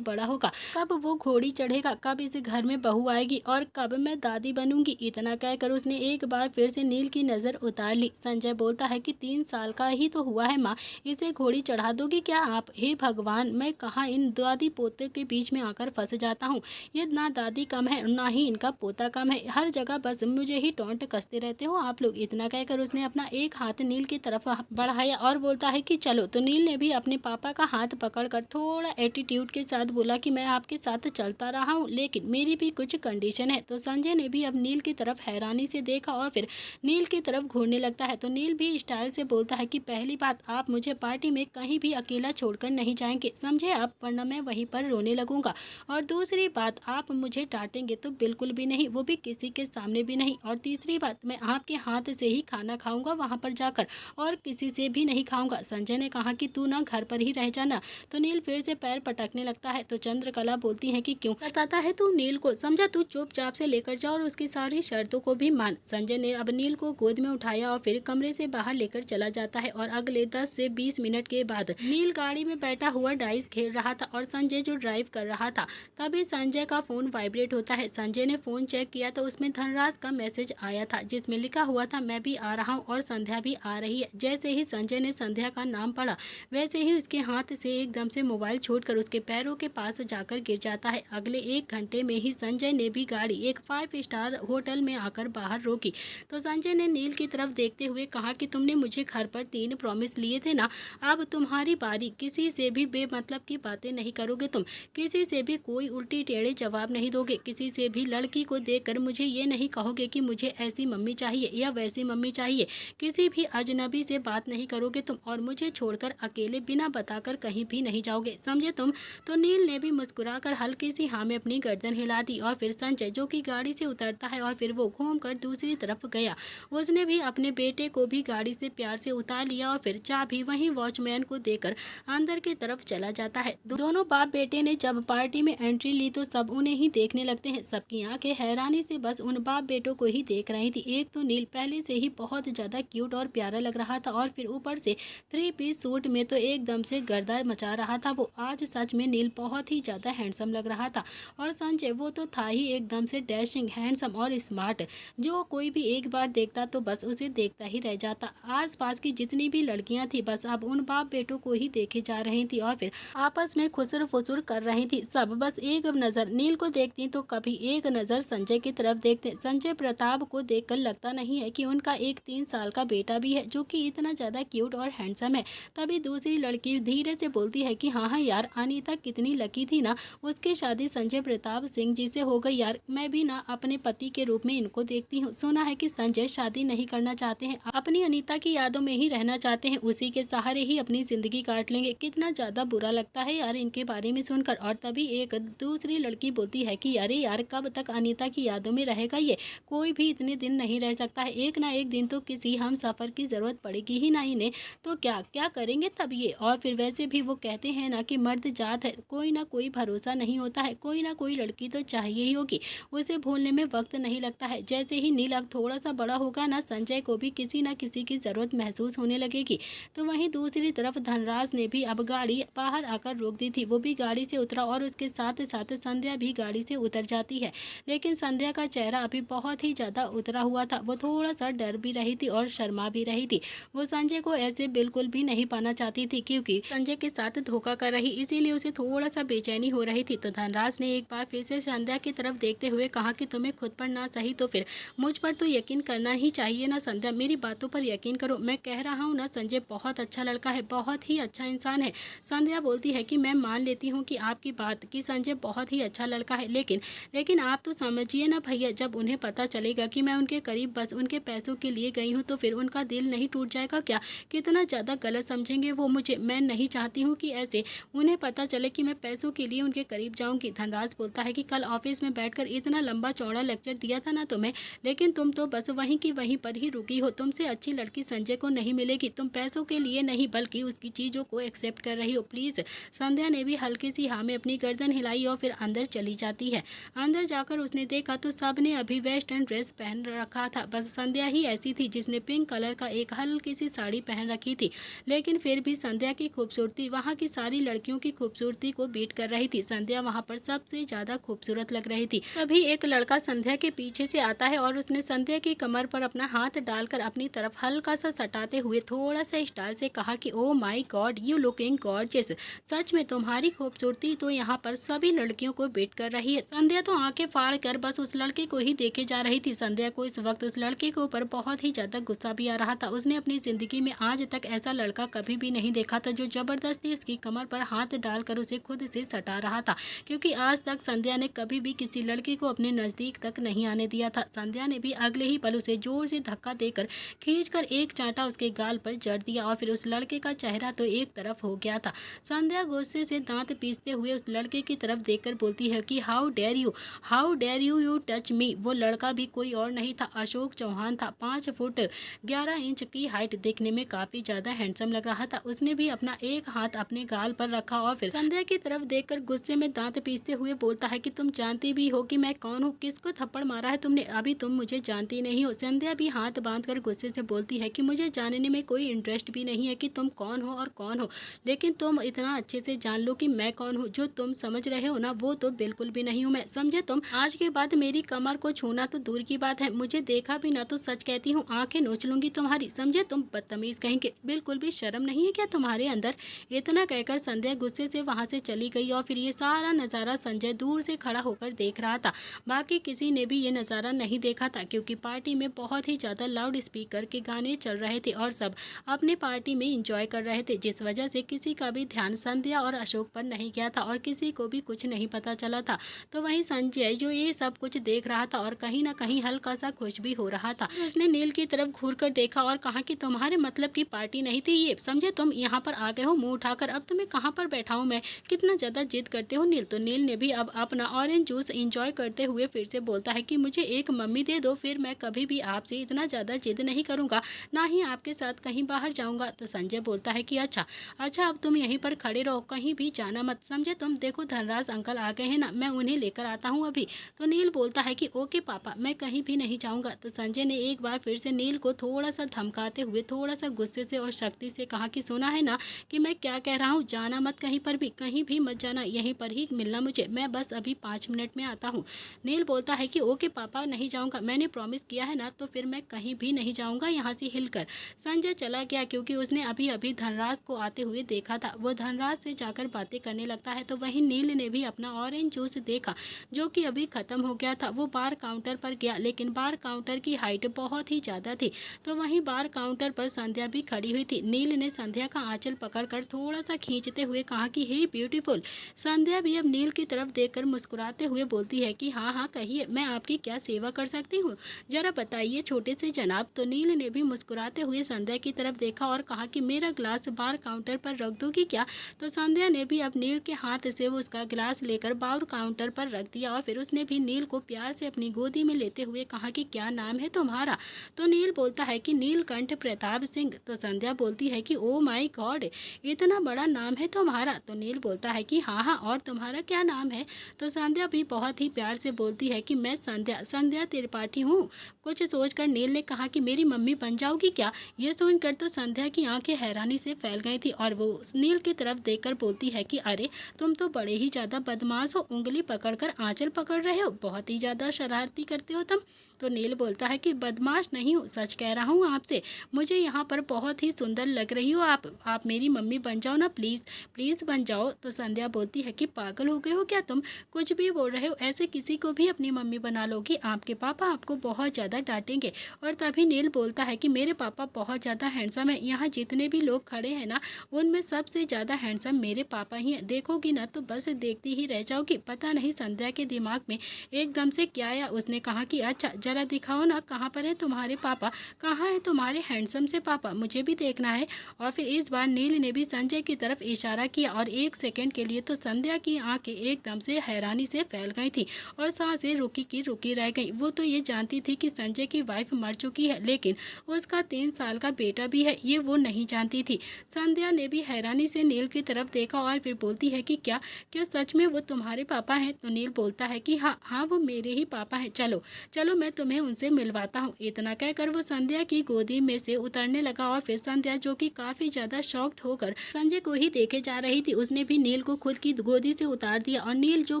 बड़ा होगा, कब वो घोड़ी चढ़ेगा, कब इस घर में बहू आएगी और कब मैं दादी बनूंगी। इतना कहकर उसने एक बार फिर से नील की नज़र उतार ली। संजय बोलता है कि 3 साल का ही तो हुआ है माँ, इसे घोड़ी चढ़ा दोगी क्या आप। हे भगवान, मैं कहाँ इन दादी पोते के बीच में आकर फंस जाता हूँ। ये ना दादी कम है ना ही इनका पोता कम है, हर जगह बस मुझे ही टोंट कसते रहते हो आप लोग। इतना कहकर उसने अपना एक हाथ नील की तरफ बढ़ाया और बोलता है कि चलो। तो नील ने भी अपने पापा का हाथ पकड़कर थोड़ा एटीट्यूड के साथ बोला कि मैं आपके साथ चलता रहा हूँ, लेकिन मेरी भी कुछ कंडीशन है। तो संजय ने भी अब नील की तरफ हैरानी से देखा और फिर नील की तरफ घूरने लगता है। तो नील भी स्टाइल से बोलता है कि पहली बात, आप मुझे पार्टी में कहीं भी अकेला छोड़कर नहीं जाएंगे, समझे आप, वरना मैं वहीं पर रोने लगूंगा। और दूसरी बात, आप मुझे डांटेंगे तो बिल्कुल भी नहीं, वो भी किसी के सामने भी नहीं। और तीसरी बात, मैं आपके हाथ से ही खाना खाऊंगा वहां पर जाकर, और किसी से भी नहीं खाऊंगा। संजय ने कहा कि तू ना घर पर ही रह जाना। तो नील फिर से पैर पटकने लगता है। तो चंद्रकला बोलती है कि क्यों सताता है तू नील को, समझा, तू चुपचाप से लेकर जा और उसकी सारी शर्तों को भी मान। संजय ने अब नील को गोद में उठाया और फिर कमरे से बाहर लेकर चला जाता है। और अगले 10 से 20 मिनट के बाद नील गाड़ी में बैठा हुआ डाइस खेल रहा था और संजय जो ड्राइव कर रहा था। तभी संजय का फोन वाइब्रेट होता है। संजय ने फोन चेक किया तो उसमें धनराज का मैसेज आया था, जिसमें लिखा हुआ था, मैं भी आ रहा हूँ और संध्या भी आ रही है। जैसे ही संजय ने संध्या का नाम पढ़ा, वैसे ही उसके हाथ से एकदम से मोबाइल छूटकर उसके पैरों के पास जाकर गिर जाता है। अगले 1 घंटे में ही संजय ने भी गाड़ी एक 5 स्टार होटल में आकर बाहर रोकी। तो संजय ने नील की तरफ देखते हुए कहा कि तुमने मुझे घर पर 3 प्रॉमिस लिए थे ना, अब तुम्हारी बारी। किसी से भी बेमतलब की बातें नहीं करोगे तुम, किसी से भी कोई उल्टी टेढ़े जवाब नहीं दोगे, किसी से भी लड़की को देखकर मुझे ये नहीं कहोगे कि मुझे ऐसी मम्मी चाहिए या वैसी मम्मी चाहिए। किसी भी अजनबी से बात नहीं करोगे तुम और मुझे छोड़कर अकेले बिना बताकर कहीं भी नहीं जाओगे, समझे तुम। तो नील ने भी मुस्कुराकर हल्की सी हाँ में अपनी गर्दन हिला दी और फिर संजय जो कि गाड़ी से उतरता है और फिर वो घूमकर दूसरी तरफ गया। उसने भी अपने बेटे को भी गाड़ी से प्यार से उतार लिया और फिर चाबी वहीं वॉचमैन को देकर अंदर की तरफ चला जाता है। दोनों बाप बेटे ने जब पार्टी में एंट्री ली तो सब उन्हें ही देखने लगते हैं। सबकी आंखें हैरानी से बस उन बाप बेटों को ही देख रही थी। एक तो नील पहले से ही बहुत ज्यादा क्यूट और प्यारा लग रहा था और फिर ऊपर से 3 पीस सूट में तो एकदम से गर्दा मचा रहा था वो। आज सच में नील बहुत ही ज्यादा हैंडसम लग रहा था। और संजय वो तो था ही एकदम से डैशिंग, हैंडसम और स्मार्ट, जो कोई भी एक बार देखता तो बस उसे देखता ही रह जाता। आसपास की जितनी भी लड़कियां थी बस अब उन बाप बेटों को ही देखे जा रही थी और फिर आपस में खुसर फुसुर कर रही थी। सब बस एक नज़र नील को देखती तो कभी एक नज़र संजय की तरफ देखते। संजय प्रताप को देखकर लगता नहीं है कि उनका एक 3 साल का बेटा भी है जो कि इतना ज़्यादा क्यूट और हैंडसम है। तभी दूसरी लड़की धीरे से बोलती है कि हाँ यार, अनीता कितनी लकी थी ना, उसकी शादी संजय प्रताप सिंह जी से हो गई यार। मैं भी ना अपने पति के रूप में इनको देखती हूँ। सुना है कि संजय शादी नहीं करना चाहते हैं, अपनी अनीता की यादों में ही रहना चाहते हैं, उसी के सहारे ही अपनी जिंदगी काट लेंगे। कितना ज़्यादा बुरा लगता है यार इनके बारे में सुनकर। और तभी एक दूसरी लड़की बोलती है कि अरे यार, कब तक अनीता की यादों में रहेगा ये, कोई भी इतने दिन नहीं रह सकता है, एक ना एक दिन तो किसी हम सफ़र की ज़रूरत पड़ेगी ही ना इन्हें, तो क्या क्या करेंगे तब ये। और फिर वैसे भी वो कहते हैं ना कि मर्द जात है, कोई ना कोई भरोसा नहीं होता है, कोई ना कोई लड़की तो चाहिए ही होगी, उसे भूलने में वक्त नहीं लगता है। जैसे ही नील अब थोड़ा सा बड़ा होगा ना, संजय को भी किसी न किसी की ज़रूरत महसूस होने लगेगी। तो वहीं दूसरी तरफ धनराज ने भी अब गाड़ी बाहर आकर रोक दी थी। वो भी गाड़ी से उतरा और उसके साथ साथ संध्या भी गाड़ी से उतर जाती है। लेकिन संध्या का चेहरा अभी बहुत ही ज़्यादा उतरा हुआ था। वो थोड़ा सा डर भी रही थी और शर्मा भी रही थी। वो संजय को ऐसे बिल्कुल भी नहीं पाना चाहती थी, क्योंकि संजय के साथ धोखा कर रही, इसीलिए उसे थोड़ा सा बेचैनी हो रही थी। तो धनराज ने एक बार फिर से संध्या की तरफ देखते हुए कहा कि तुम्हें खुद पर ना सही तो फिर मुझ पर तो यकीन करना ही चाहिए ना संध्या, मेरी बातों पर यकीन करो। मैं कह रहा हूँ ना, संजय बहुत अच्छा लड़का है, बहुत ही अच्छा इंसान है। संध्या बोलती है कि मैं मान लेती हूँ कि आपकी बात कि संजय बहुत ही अच्छा लड़का है, लेकिन आप तो समझिए ना भैया, जब उन्हें पता चलेगा कि मैं उनके करीब बस उनके पैसों के लिए गई हूँ तो फिर उनका दिल नहीं टूट जाएगा क्या? कितना ज़्यादा गलत समझेंगे वो मुझे। मैं नहीं चाहती हूँ कि ऐसे उन्हें पता चले कि मैं पैसों के लिए उनके करीब जाऊँगी। धनराज बोलता है कि कल ऑफिस में बैठकर इतना लंबा चौड़ा लेक्चर दिया था ना तुम्हें, लेकिन तुम तो बस वहीं की वहीं पर ही रुकी हो। तुमसे अच्छी लड़की संजय को नहीं मिलेगी। तुम पैसों के लिए नहीं बल्कि उसकी चीज़ों को एक्सेप्ट कर रही हो, प्लीज़। संध्या ने भी हल्की सी हाँ में अपनी गर्दन हिलाई और फिर अंदर चली जाती है। अंदर जाकर उसने देखा तो सबने अभी वेस्टर्न ड्रेस पहन रखा था, बस संध्या ही ऐसी थी जिसने पिंक कलर का एक हल्की सी साड़ी पहन रखी थी। लेकिन फिर भी संध्या की खूबसूरती वहाँ की सारी लड़कियों की खूबसूरती को बीट कर रही थी। संध्या वहाँ पर सबसे ज़्यादा खूबसूरत लग रही थी। तभी एक लड़का संध्या के पीछे से आता है और उसने संध्या की कमर पर अपना हाथ डालकर अपनी तरफ हल्का सा सटाते हुए थोड़ा सा स्टाइल से कहा कि ओ माई गॉड, यू लुकिंग गॉर्जियस। सच में तुम्हारी खूबसूरती तो यहाँ पर सभी लड़कियों को बीट कर रही है। संध्या तो आंखें फाड़ कर बस उस लड़के को ही देखे जा रही थी। संध्या को इस वक्त उस लड़के के ऊपर बहुत ही ज्यादा गुस्सा भी आ रहा था। उसने अपनी जिंदगी में आज तक ऐसा लड़का कभी भी नहीं देखा था जो जबरदस्ती उसकी कमर पर हाथ डालकर उसे खुद से सटा रहा था, क्योंकि आज तक संध्या ने कभी भी किसी लड़की को अपने नजदीक तक नहीं आने दिया था। संध्या ने भी अगले ही पल उसे जोर से धक्का देकर खींचकर एक चांटा उसके गाल पर जड़ दिया और फिर उस लड़के का चेहरा तो एक तरफ हो गया था। संध्या गुस्से से दांत पीसते हुए उस लड़के की तरफ देखकर बोलती है कि how dare you touch me. वो लड़का भी कोई और नहीं था, अशोक चौहान था। 5 फुट 11 इंच की हाइट, देखने में काफी ज्यादा हैंडसम लग रहा था। उसने भी अपना एक हाथ अपने गाल पर रखा और फिर संध्या की तरफ देखकर गुस्से में दांत पीसते हुए बोलता है कि तुम जानती भी हो कि मैं कौन हूँ, किसको थप्पड़ मारा है तुमने, अभी तुम मुझे जानती नहीं हो। संध्या भी हाथ बांधकर गुस्से से बोलती है कि मुझे जानने में कोई इंटरेस्ट भी नहीं है कि तुम कौन हो और कौन हो, लेकिन तुम इतना अच्छे से जान लो कि मैं कौन हूँ। जो तुम समझ रहे हो ना, वो तो बिल्कुल भी नहीं हूँ मैं, समझे तुम। आज के बाद मेरी कमर को छूना तो दूर की बात है, मुझे देखा भी ना तो सच कहती हूँ आंखें नोच लूंगी तुम्हारी, समझे तुम बदतमीज कहेंगे, बिल्कुल भी शर्म नहीं है क्या तुम्हारे अंदर। इतना कहकर संध्या गुस्से से वहां से चली गई और फिर ये सारा नज़ारा संजय दूर से खड़ा होकर देख रहा था। बाकी किसी ने भी ये नज़ारा नहीं देखा था क्योंकि पार्टी में बहुत ही ज़्यादा लाउड स्पीकर के गाने चल रहे थे और सब अपने पार्टी में इंजॉय कर रहे थे, जिस वजह से किसी का भी ध्यान संध्या और अशोक पर नहीं गया था और किसी को भी कुछ नहीं पता चला था। तो वहीं संजय जो ये सब कुछ देख रहा था और कहीं ना कहीं हल्का सा खुश भी हो रहा था। उसने नील की तरफ घूर कर देखा और कहा कि तुम्हारे मतलब की पार्टी नहीं थी ये, समझे तुम यहाँ पर आ गए हो मुंह उठाकर, अब तुम्हें कहाँ पर बैठा हूँ मैं, कितना ज़्यादा जिद करते हो नील। तो नील ने भी अब अपना ऑरेंज जूस इंजॉय करते हुए फिर से बोलता है कि मुझे एक मम्मी दे दो, फिर मैं कभी भी आपसे इतना ज़्यादा जिद नहीं करूँगा, ना ही आपके साथ कहीं बाहर जाऊँगा। तो संजय बोलता है कि अच्छा अच्छा अब तुम यहीं पर खड़े रहो, कहीं भी जाना मत, समझे तुम। देखो धनराज अंकल आ गए हैं ना, मैं उन्हें लेकर आता हूँ अभी। तो नील बोलता है कि ओके पापा, मैं कहीं भी नहीं जाऊँगा। तो संजय ने एक बार फिर से नील को थोड़ा सा धमकाते हुए थोड़ा सा गुस्से से और शक्ति से कहा कि सुना है ना कि मैं क्या कह रहा हूँ, जाना मत कहीं पर भी, कहीं भी मत जाना, यहीं पर ही मिलना मुझे, मैं बस अभी 5 मिनट में आता हूँ। नील बोलता है कि ओके पापा नहीं जाऊँगा, मैंने प्रॉमिस किया है ना, तो फिर मैं कहीं भी नहीं जाऊँगा यहाँ से हिलकर। संजय चला गया क्योंकि उसने अभी अभी धनराज को आते हुए देखा था। वो धनराज से जाकर बातें करने लगता है। तो वहीं नील ने भी अपना ऑरेंज जूस देखा जो कि अभी खत्म हो गया था। वो बार काउंटर पर गया लेकिन बार काउंटर की हाइट बहुत ही ज़्यादा थी। तो वहीं बार काउंटर पर संध्या भी खड़ी हुई थी। नील ने संध्या का आंचल पकड़कर थोड़ा सा खींचते हुए कहा कि हे ब्यूटीफुल। संध्या भी अब नील की तरफ देखकर मुस्कुराते हुए बोलती है कि हाँ हाँ कहिए, मैं आपकी क्या सेवा कर सकती हूँ, जरा बताइए छोटे से जनाब। तो नील ने भी मुस्कुराते हुए संध्या की तरफ देखा और कहा कि मेरा ग्लास बार काउंटर पर रख दोगी क्या। तो संध्या ने भी अब नील के हाथ से वो उसका गिलास लेकर बार काउंटर पर रख दिया और फिर उसने भी नील को प्यार से अपनी गोदी में लेते हुए कहा कि क्या नाम है तुम्हारा। तो नील बोलता है कि नीलकंठ प्रताप सिंह। तो संध्या बोलती है कि ओ माय गॉड, इतना बड़ा नाम है तुम्हारा। तो नील बोलता है कि हाँ हाँ, और तुम्हारा क्या नाम है। तो संध्या भी बहुत ही प्यार से बोलती है कि मैं संध्या संध्या त्रिपाठी हूँ। कुछ सोचकर नील ने कहा कि मेरी मम्मी बन जाओगी क्या। ये सुनकर तो संध्या की आंखें हैरानी से फैल गई थी और वो नील की तरफ देखकर बोलती है कि अरे तुम तो बड़े ही ज़्यादा बदमाश हो, उंगली पकड़कर आंचल पकड़ रहे हो, बहुत ही ज़्यादा शरारती करते हो तुम। तो नील बोलता है कि बदमाश नहीं हूँ, सच कह रहा हूँ आपसे, मुझे यहाँ पर बहुत ही सुंदर लग रही हो आप मेरी मम्मी बन जाओ ना प्लीज़, प्लीज़ बन जाओ। तो संध्या बोलती है कि पागल हो गए हो क्या तुम, कुछ भी बोल रहे हो, ऐसे किसी को भी अपनी मम्मी बना लोगी, आपके पापा आपको बहुत ज़्यादा डांटेंगे। और तभी नील बोलता है कि मेरे पापा बहुत ज़्यादा हैंडसम है, यहाँ जितने भी लोग खड़े हैं ना उनमें सबसे ज़्यादा हैंडसम मेरे पापा ही हैं, देखोगी ना तो बस देखती ही रह जाओगी। पता नहीं संध्या के दिमाग में एकदम से क्या आया, उसने कहा कि अच्छा जरा दिखाओ ना कहाँ पर है तुम्हारे पापा, कहाँ है तुम्हारे हैंडसम से पापा, मुझे भी देखना है। और फिर इस बार नील ने भी संजय की तरफ इशारा किया और एक सेकंड के लिए तो संध्या की आंखें एकदम से हैरानी से फैल गई थी और सांसें रुकी की रुकी रह गई। वो तो ये जानती थी कि संजय की वाइफ मर चुकी है लेकिन उसका 3 साल का बेटा भी है, ये वो नहीं जानती थी। संध्या ने भी हैरानी से नील की तरफ देखा और फिर बोलती है कि क्या क्या सच में वो तुम्हारे पापा हैं। तो नील बोलता है कि हाँ हाँ वो मेरे ही पापा हैं, चलो चलो मैं तुम्हें उनसे मिलवाता हूँ। इतना कहकर वो संध्या की गोदी में से उतरने लगा और फिर संध्या जो कि काफी ज्यादा शॉक्ड होकर संजय को ही देखे जा रही थी, उसने भी नील को खुद की गोदी से उतार दिया और नील जो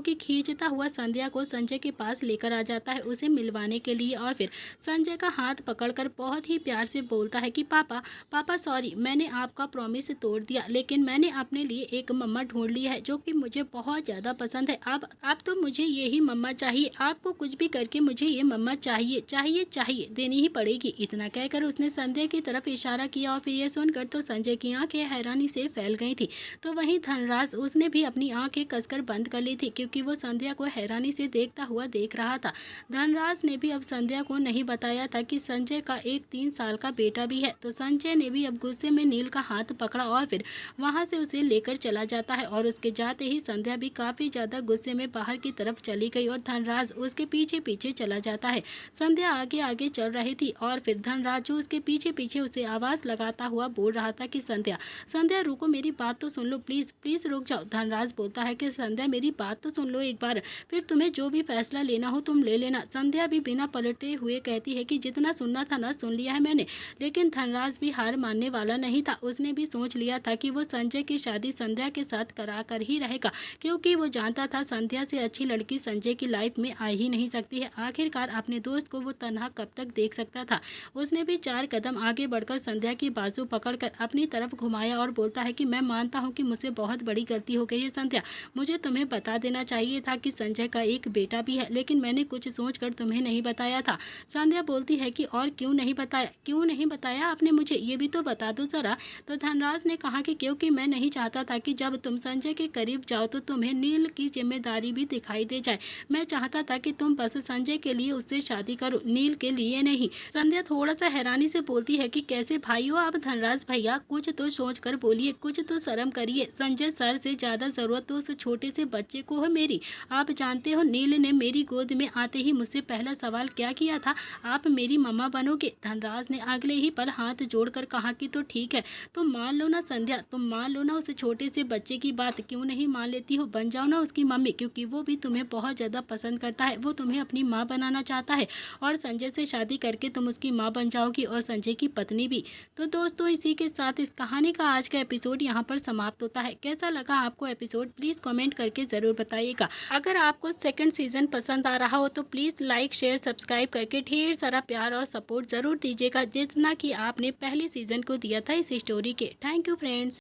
कि खींचता हुआ संध्या को संजय के पास लेकर आ जाता है उसे मिलवाने के लिए और फिर संजय का हाथ पकड़कर बहुत ही प्यार से बोलता है कि पापा पापा सॉरी, मैंने आपका प्रॉमिस तोड़ दिया लेकिन मैंने अपने लिए एक मम्मा ढूंढ ली है जो कि मुझे बहुत ज़्यादा पसंद है। अब तो मुझे यही मम्मा चाहिए, आपको कुछ भी करके मुझे ये मम्मा चाहिए चाहिए चाहिए, देनी ही पड़ेगी। इतना कहकर उसने संजय की तरफ इशारा किया और फिर ये सुनकर तो संजय की आंखें हैरानी से फैल गई थी। तो वहीं धनराज उसने भी अपनी आंखें कसकर बंद कर ली थी क्योंकि वो संध्या को हैरानी से देखता हुआ देख रहा था। धनराज ने भी अब संध्या को नहीं बताया था कि संजय का एक 3 साल का बेटा भी है। तो संजय ने भी अब गुस्से में नील का हाथ पकड़ा और फिर वहां से उसे लेकर चला जाता है और उसके जाते ही संध्या भी काफी ज्यादा गुस्से में बाहर की तरफ चली गई और धनराज उसके पीछे पीछे चला जाता है। संध्या आगे आगे चल रही थी और फिर धनराज जो उसके पीछे पीछे उसे आवाज लगाता हुआ बोल रहा था कि संध्या संध्या रुको, मेरी बात तो सुन लो, प्लीज प्लीज रुक जाओ। धनराज बोलता है कि संध्या मेरी बात तो सुन लो एक बार, फिर तुम्हें जो भी फैसला लेना हो तुम ले लेना। संध्या भी बिना पलटे हुए कहती है कि जितना सुनना था ना सुन लिया है मैंने। लेकिन धनराज भी हार मानने वाला नहीं था, उसने भी सोच लिया था कि वो संजय की शादी संध्या के साथ करा कर ही रहेगा क्योंकि वो जानता था संध्या से अच्छी लड़की संजय की लाइफ में आ ही नहीं सकती है। आखिरकार अपने दोस्त को वो तनहा कब तक तक देख सकता था। उसने भी 4 कदम आगे बढ़कर संध्या की बाजू पकड़कर अपनी तरफ घुमाया और बोलता है कि मैं मानता हूँ कि मुझसे बहुत बड़ी गलती हो गई है संध्या। मुझे तुम्हें बता देना चाहिए था कि संजय का एक बेटा भी है, लेकिन मैंने कुछ सोचकर तुम्हें नहीं बताया था। संध्या बोलती है कि और क्यों नहीं बताया आपने मुझे, ये भी तो बता दो जरा। तो धनराज ने कहा कि क्योंकि मैं नहीं चाहता था कि जब तुम संजय के करीब जाओ तो तुम्हें नील की जिम्मेदारी भी दिखाई दे जाए। मैं चाहता था कि तुम बस संजय के लिए उससे शादी करो, नील के लिए नहीं। संध्या थोड़ा सा हैरानी से बोलती है कि कैसे भाई हो आप धनराज भैया, कुछ तो सोच कर बोलिए, कुछ तो शर्म करिए। संजय सर से ज्यादा जरूरत तो उस छोटे से बच्चे को है मेरी। आप जानते हो नील ने मेरी गोद में आते ही मुझसे पहला सवाल क्या किया था, आप मेरी मम्मा बनोगे। धनराज ने अगले ही पल हाथ जोड़कर कहा कि तो ठीक है, तुम मान लो ना संध्या, तुम मान लो ना उस छोटे से बच्चे की बात, क्यों नहीं मान लेती हो, बन जाओ ना उसकी मम्मी, क्योंकि वो भी तुम्हें बहुत ज़्यादा पसंद करता है, वो तुम्हें अपनी माँ बनाना चाहता है और संजय से शादी करके तुम उसकी माँ बन जाओगी और संजय की पत्नी भी। तो दोस्तों इसी के साथ इस कहानी का आज का एपिसोड यहाँ पर समाप्त होता है। कैसा लगा आपको एपिसोड, प्लीज़ कमेंट करके ज़रूर बताइएगा। अगर आपको सेकंड सीजन पसंद आ रहा हो तो प्लीज़ लाइक शेयर सब्सक्राइब करके ढेर सारा प्यार और सपोर्ट ज़रूर दीजिएगा, जितना कि आपने पहले सीजन को दिया था इस स्टोरी के। Thank you friends.